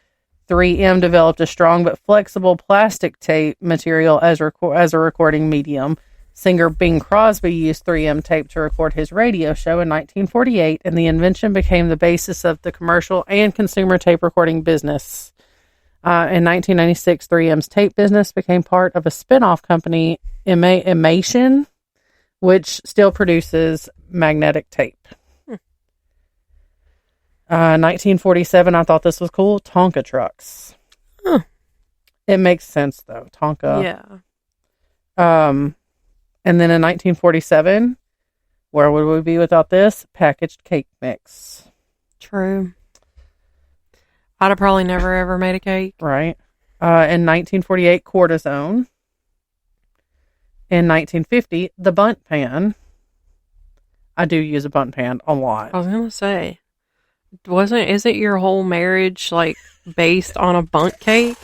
Speaker 2: 3M developed a strong but flexible plastic tape material as a recording medium. Singer Bing Crosby used 3M tape to record his radio show in 1948, and the invention became the basis of the commercial and consumer tape recording business. In 1996, 3M's tape business became part of a spin-off company, Imation, which still produces magnetic tape. 1947, I thought this was cool, Tonka trucks. It makes sense, though, Tonka.
Speaker 1: Yeah.
Speaker 2: And then in 1947, where would we be without this? Packaged cake mix.
Speaker 1: True. I'd have probably never ever made a cake.
Speaker 2: Right. In 1948, cortisone. In 1950, the bunt pan. I do use a bunt pan a lot.
Speaker 1: I was going to say, isn't your whole marriage like based on a bunt cake?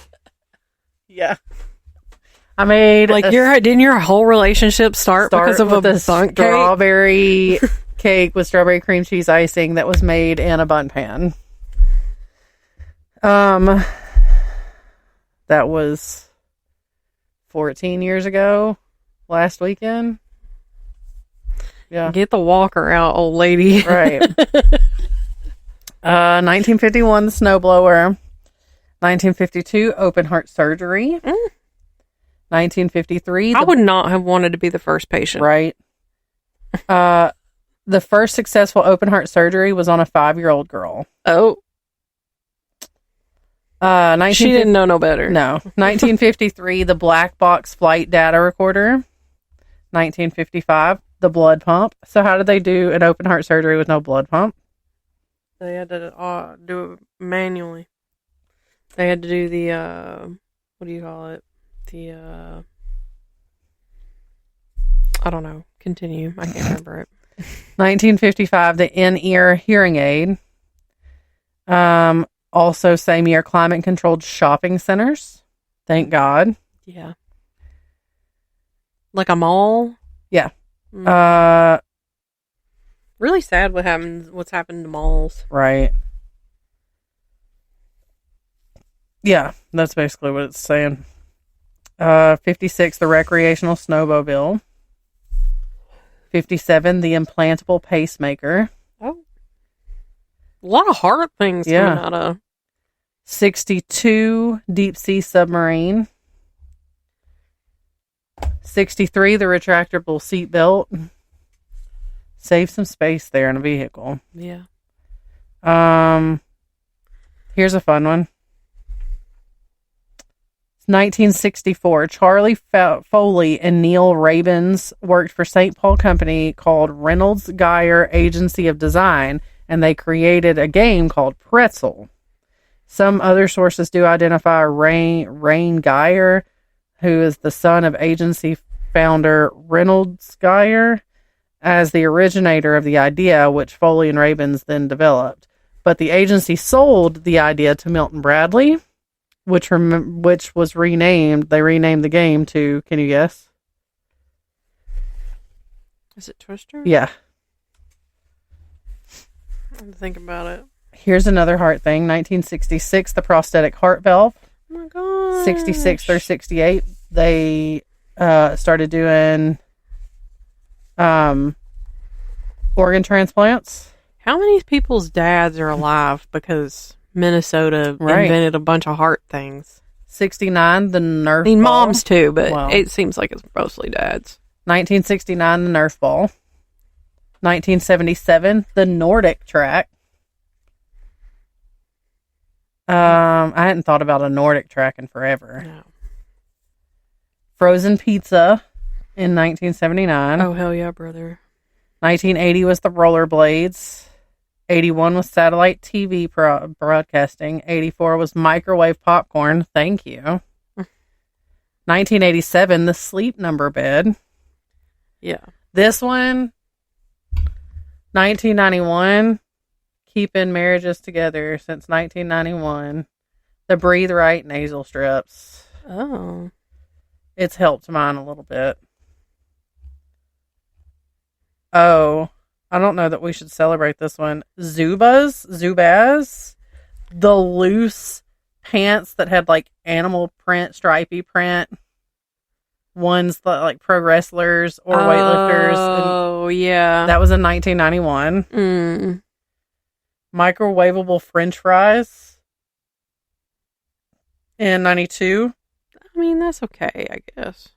Speaker 2: Yeah. I made
Speaker 1: didn't your whole relationship start because of a bunt
Speaker 2: strawberry cake with strawberry cream cheese icing that was made in a bunt pan. That was 14 years ago, last weekend. Yeah.
Speaker 1: Get the walker out, old lady.
Speaker 2: Right. 1951, the snowblower. 1952, open heart surgery. 1953.
Speaker 1: I would not have wanted to be the first patient.
Speaker 2: Right. The first successful open heart surgery was on a 5-year-old girl.
Speaker 1: Oh. She didn't know no better.
Speaker 2: No. 1953, the black box flight data recorder. 1955, the blood pump. So how did they do an open heart surgery with no blood pump?
Speaker 1: They had to do it manually. They had to do the, what do you call it? I don't know. Continue. I can't remember it.
Speaker 2: 1955, the in-ear hearing aid. Also, same year, climate-controlled shopping centers. Thank God.
Speaker 1: Yeah. Like a mall?
Speaker 2: Yeah.
Speaker 1: Really sad what's happened to malls.
Speaker 2: Right. Yeah, that's basically what it's saying. 56, the recreational snowmobile. 57, the implantable pacemaker.
Speaker 1: Oh. A lot of hard things coming out of.
Speaker 2: 62, deep sea submarine. 63, the retractable seat belt. Save some space there in a vehicle.
Speaker 1: Yeah.
Speaker 2: Here's a fun one. 1964, Charlie Foley and Neil Rabins worked for St. Paul company called Reynolds Geyer Agency of Design, and they created a game called Pretzel. Some other sources do identify Rain Geyer, who is the son of agency founder Reynolds Geyer as the originator of the idea, which Foley and Rabins then developed. But the agency sold the idea to Milton Bradley, which was renamed. They renamed the game to, can you guess?
Speaker 1: Is it Twister?
Speaker 2: Yeah.
Speaker 1: I have to think about it.
Speaker 2: Here's another heart thing. 1966, the prosthetic heart valve.
Speaker 1: Oh my god.
Speaker 2: 66 through 68, they started doing organ transplants.
Speaker 1: How many people's dads are alive because Minnesota invented a bunch of heart things?
Speaker 2: 69, the Nerf
Speaker 1: I mean,
Speaker 2: ball.
Speaker 1: moms too, but it seems like it's mostly dads.
Speaker 2: 1969, the Nerf ball. 1977, the Nordic track. I hadn't thought about a Nordic track in forever.
Speaker 1: No.
Speaker 2: Frozen pizza in 1979.
Speaker 1: Oh, hell yeah, brother.
Speaker 2: 1980 was the rollerblades. 81 was satellite TV broadcasting. 84 was microwave popcorn. Thank you. 1987, the sleep number bed.
Speaker 1: Yeah.
Speaker 2: This one, 1991, keeping marriages together since 1991. The Breathe Right nasal strips.
Speaker 1: Oh.
Speaker 2: It's helped mine a little bit. Oh, I don't know that we should celebrate this one. Zubaz, the loose pants that had like animal print, stripy print. Ones that like pro wrestlers or weightlifters.
Speaker 1: Oh, yeah.
Speaker 2: That was in 1991. Microwavable French fries in 92.
Speaker 1: I mean, that's okay, I guess.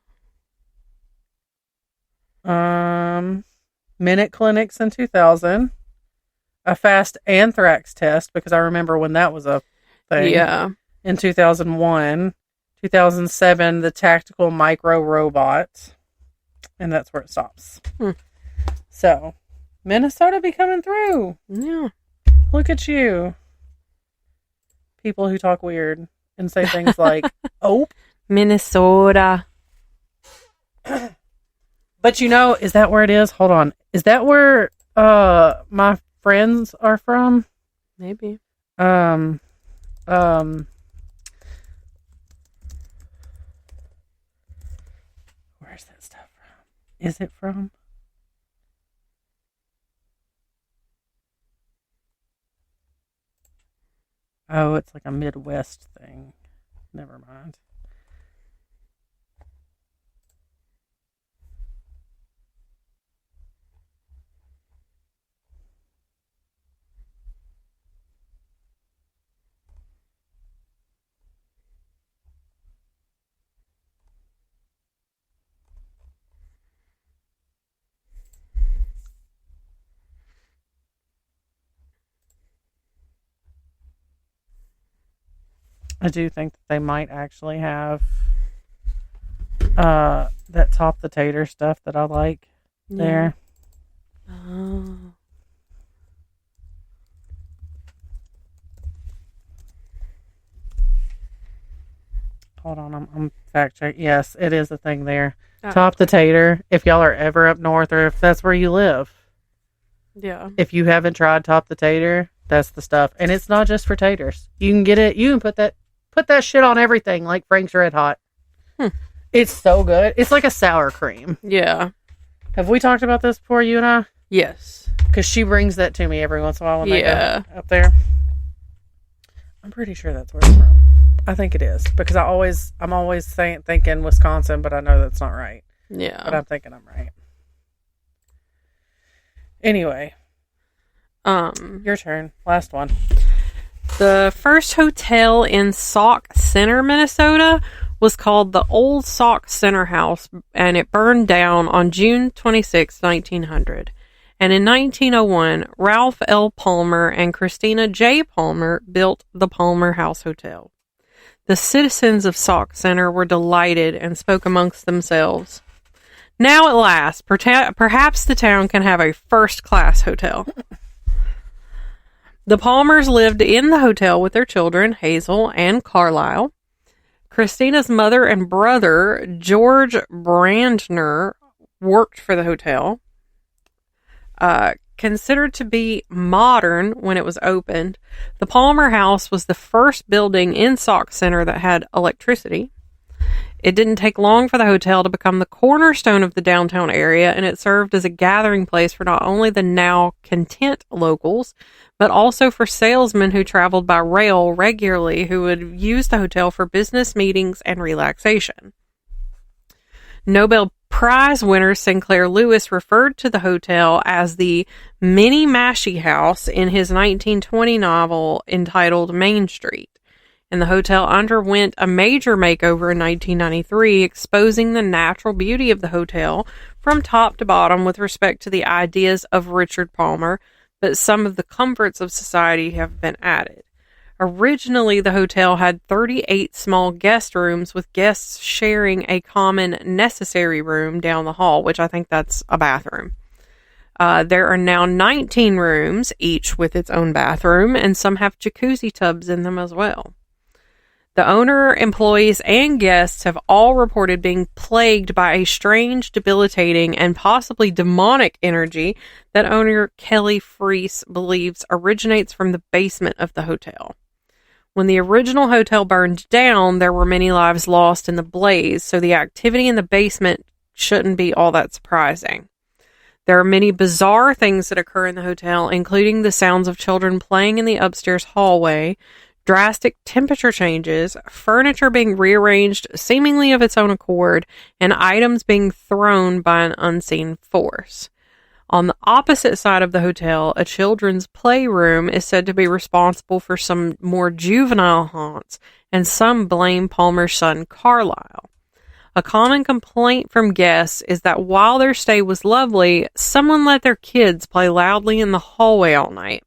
Speaker 2: Minute clinics in 2000. A fast anthrax test, because I remember when that was a thing.
Speaker 1: Yeah.
Speaker 2: In 2001. 2007, the tactical micro robot. And that's where it stops. So, Minnesota be coming through.
Speaker 1: Yeah.
Speaker 2: Look at you. People who talk weird and say things like, oh.
Speaker 1: Minnesota.
Speaker 2: But you know, is that where it is? Hold on. Is that where my friends are from?
Speaker 1: Maybe.
Speaker 2: Where's that stuff from? Is it from? Oh, it's like a Midwest thing. Never mind. I do think that they might actually have that top the tater stuff that I like there.
Speaker 1: Oh.
Speaker 2: Hold on, I'm fact checking. Yes, it is a thing there. Top the tater. If y'all are ever up north, or if that's where you live.
Speaker 1: Yeah.
Speaker 2: If you haven't tried top the tater, that's the stuff. And it's not just for taters. You can get it. You can put that shit on everything, like Frank's Red Hot. It's so good. It's like a sour cream.
Speaker 1: Yeah.
Speaker 2: Have we talked about this before, you and I?
Speaker 1: Yes.
Speaker 2: Because she brings that to me every once in a while when they go up there. I'm pretty sure that's where it's from. I think it is, because I'm always thinking Wisconsin, but I know that's not right.
Speaker 1: Yeah.
Speaker 2: But I'm thinking I'm right. Anyway. Your turn. Last one.
Speaker 1: The first hotel in Sauk Center, Minnesota was called the Old Sauk Center House, and it burned down on June 26, 1900. And in 1901, Ralph L. Palmer and Christina J. Palmer built the Palmer House Hotel. The citizens of Sauk Center were delighted and spoke amongst themselves. Now at last, perhaps the town can have a first-class hotel. The Palmers lived in the hotel with their children, Hazel and Carlisle. Christina's mother and brother, George Brandner, worked for the hotel. Considered to be modern when it was opened, the Palmer House was the first building in Sauk Centre that had electricity. It didn't take long for the hotel to become the cornerstone of the downtown area, and it served as a gathering place for not only the now content locals, but also for salesmen who traveled by rail regularly who would use the hotel for business meetings and relaxation. Nobel Prize winner Sinclair Lewis referred to the hotel as the Mini Mashie House in his 1920 novel entitled Main Street. And the hotel underwent a major makeover in 1993, exposing the natural beauty of the hotel from top to bottom with respect to the ideas of Richard Palmer, but some of the comforts of society have been added. Originally, the hotel had 38 small guest rooms, with guests sharing a common necessary room down the hall, which I think that's a bathroom. There are now 19 rooms, each with its own bathroom, and some have jacuzzi tubs in them as well. The owner, employees, and guests have all reported being plagued by a strange, debilitating, and possibly demonic energy that owner Kelly Freese believes originates from the basement of the hotel. When the original hotel burned down, there were many lives lost in the blaze, so the activity in the basement shouldn't be all that surprising. There are many bizarre things that occur in the hotel, including the sounds of children playing in the upstairs hallway, drastic temperature changes, furniture being rearranged seemingly of its own accord, and items being thrown by an unseen force. On the opposite side of the hotel, a children's playroom is said to be responsible for some more juvenile haunts, and some blame Palmer's son Carlisle. A common complaint from guests is that while their stay was lovely, someone let their kids play loudly in the hallway all night.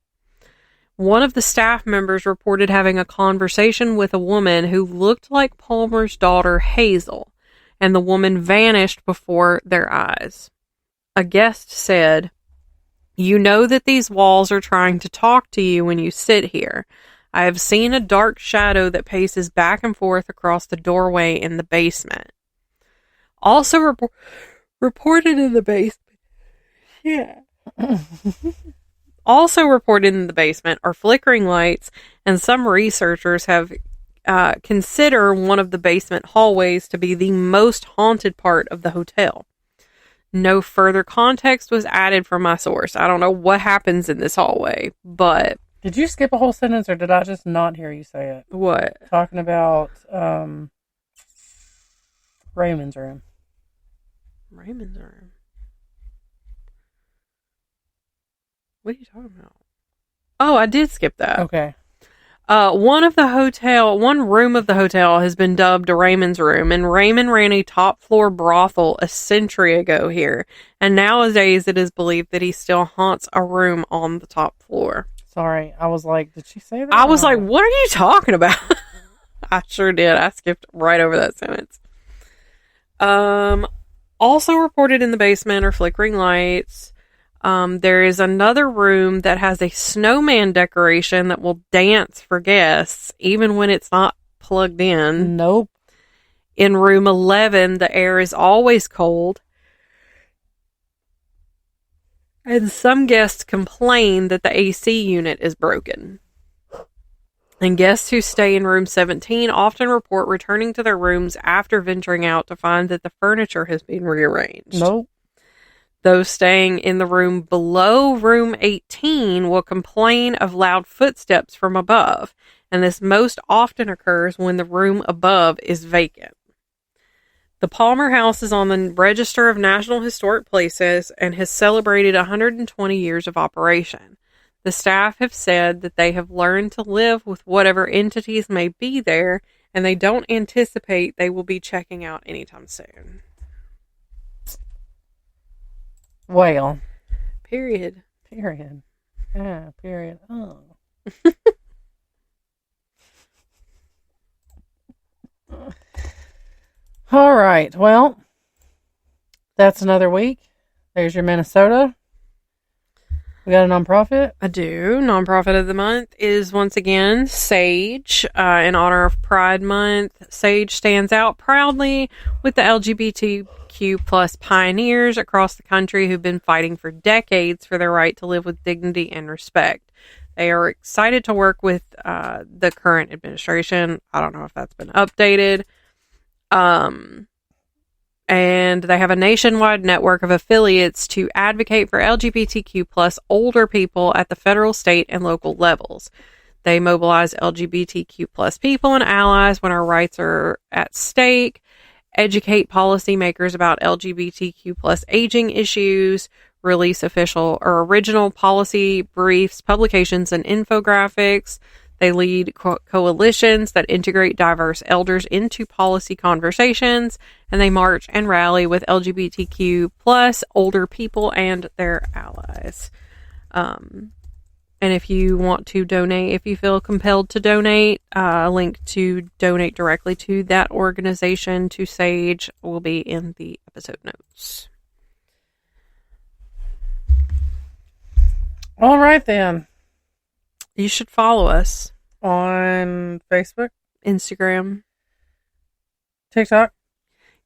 Speaker 1: One of the staff members reported having a conversation with a woman who looked like Palmer's daughter Hazel, and the woman vanished before their eyes. A guest said, "You know that these walls are trying to talk to you when you sit here. I have seen a dark shadow that paces back and forth across the doorway in the basement." Also reported in the basement. Yeah. Also reported in the basement are flickering lights, and some researchers have consider one of the basement hallways to be the most haunted part of the hotel. No further context was added from my source. I don't know what happens in this hallway, but...
Speaker 2: Did you skip a whole sentence, or did I just not hear you say it?
Speaker 1: What?
Speaker 2: Talking about Raymond's room.
Speaker 1: Raymond's room? What are you talking about? Oh, I did skip that.
Speaker 2: Okay.
Speaker 1: One room of the hotel has been dubbed Raymond's room, and Raymond ran a top floor brothel a century ago here, and nowadays it is believed that he still haunts a room on the top floor.
Speaker 2: Sorry, I was like, did she say that?
Speaker 1: I was like, what are you talking about? I sure did. I skipped right over that sentence. Also reported in the basement are flickering lights. There is another room that has a snowman decoration that will dance for guests, even when it's not plugged in.
Speaker 2: Nope.
Speaker 1: In room 11, the air is always cold. And some guests complain that the AC unit is broken. And guests who stay in room 17 often report returning to their rooms after venturing out to find that the furniture has been rearranged.
Speaker 2: Nope.
Speaker 1: Those staying in the room below room 18 will complain of loud footsteps from above, and this most often occurs when the room above is vacant. The Palmer House is on the Register of National Historic Places and has celebrated 120 years of operation. The staff have said that they have learned to live with whatever entities may be there, and they don't anticipate they will be checking out anytime soon.
Speaker 2: Well.
Speaker 1: Period.
Speaker 2: Ah, period. Oh. All right. Well, that's another week. There's your Minnesota. We got a nonprofit?
Speaker 1: I do. Nonprofit of the month is once again Sage. In honor of Pride Month, Sage stands out proudly with the LGBTQ plus pioneers across the country who've been fighting for decades for their right to live with dignity and respect. They are excited to work with the current administration. I don't know if that's been updated. And they have a nationwide network of affiliates to advocate for LGBTQ plus older people at the federal, state, and local levels. They mobilize LGBTQ plus people and allies when our rights are at stake, educate policymakers about LGBTQ plus aging issues, release official or original policy briefs, publications, and infographics. They lead coalitions that integrate diverse elders into policy conversations, and they march and rally with LGBTQ plus older people and their allies. And if you want to donate, if you feel compelled to donate, a link to donate directly to that organization, to Sage, will be in the episode notes.
Speaker 2: All right, then.
Speaker 1: You should follow us
Speaker 2: on Facebook,
Speaker 1: Instagram,
Speaker 2: TikTok,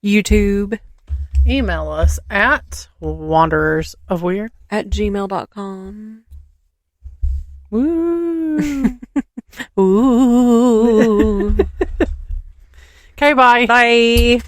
Speaker 1: YouTube.
Speaker 2: Email us at wanderersofweird@gmail.com.
Speaker 1: Woo! Ooh.
Speaker 2: Okay, bye.
Speaker 1: Bye.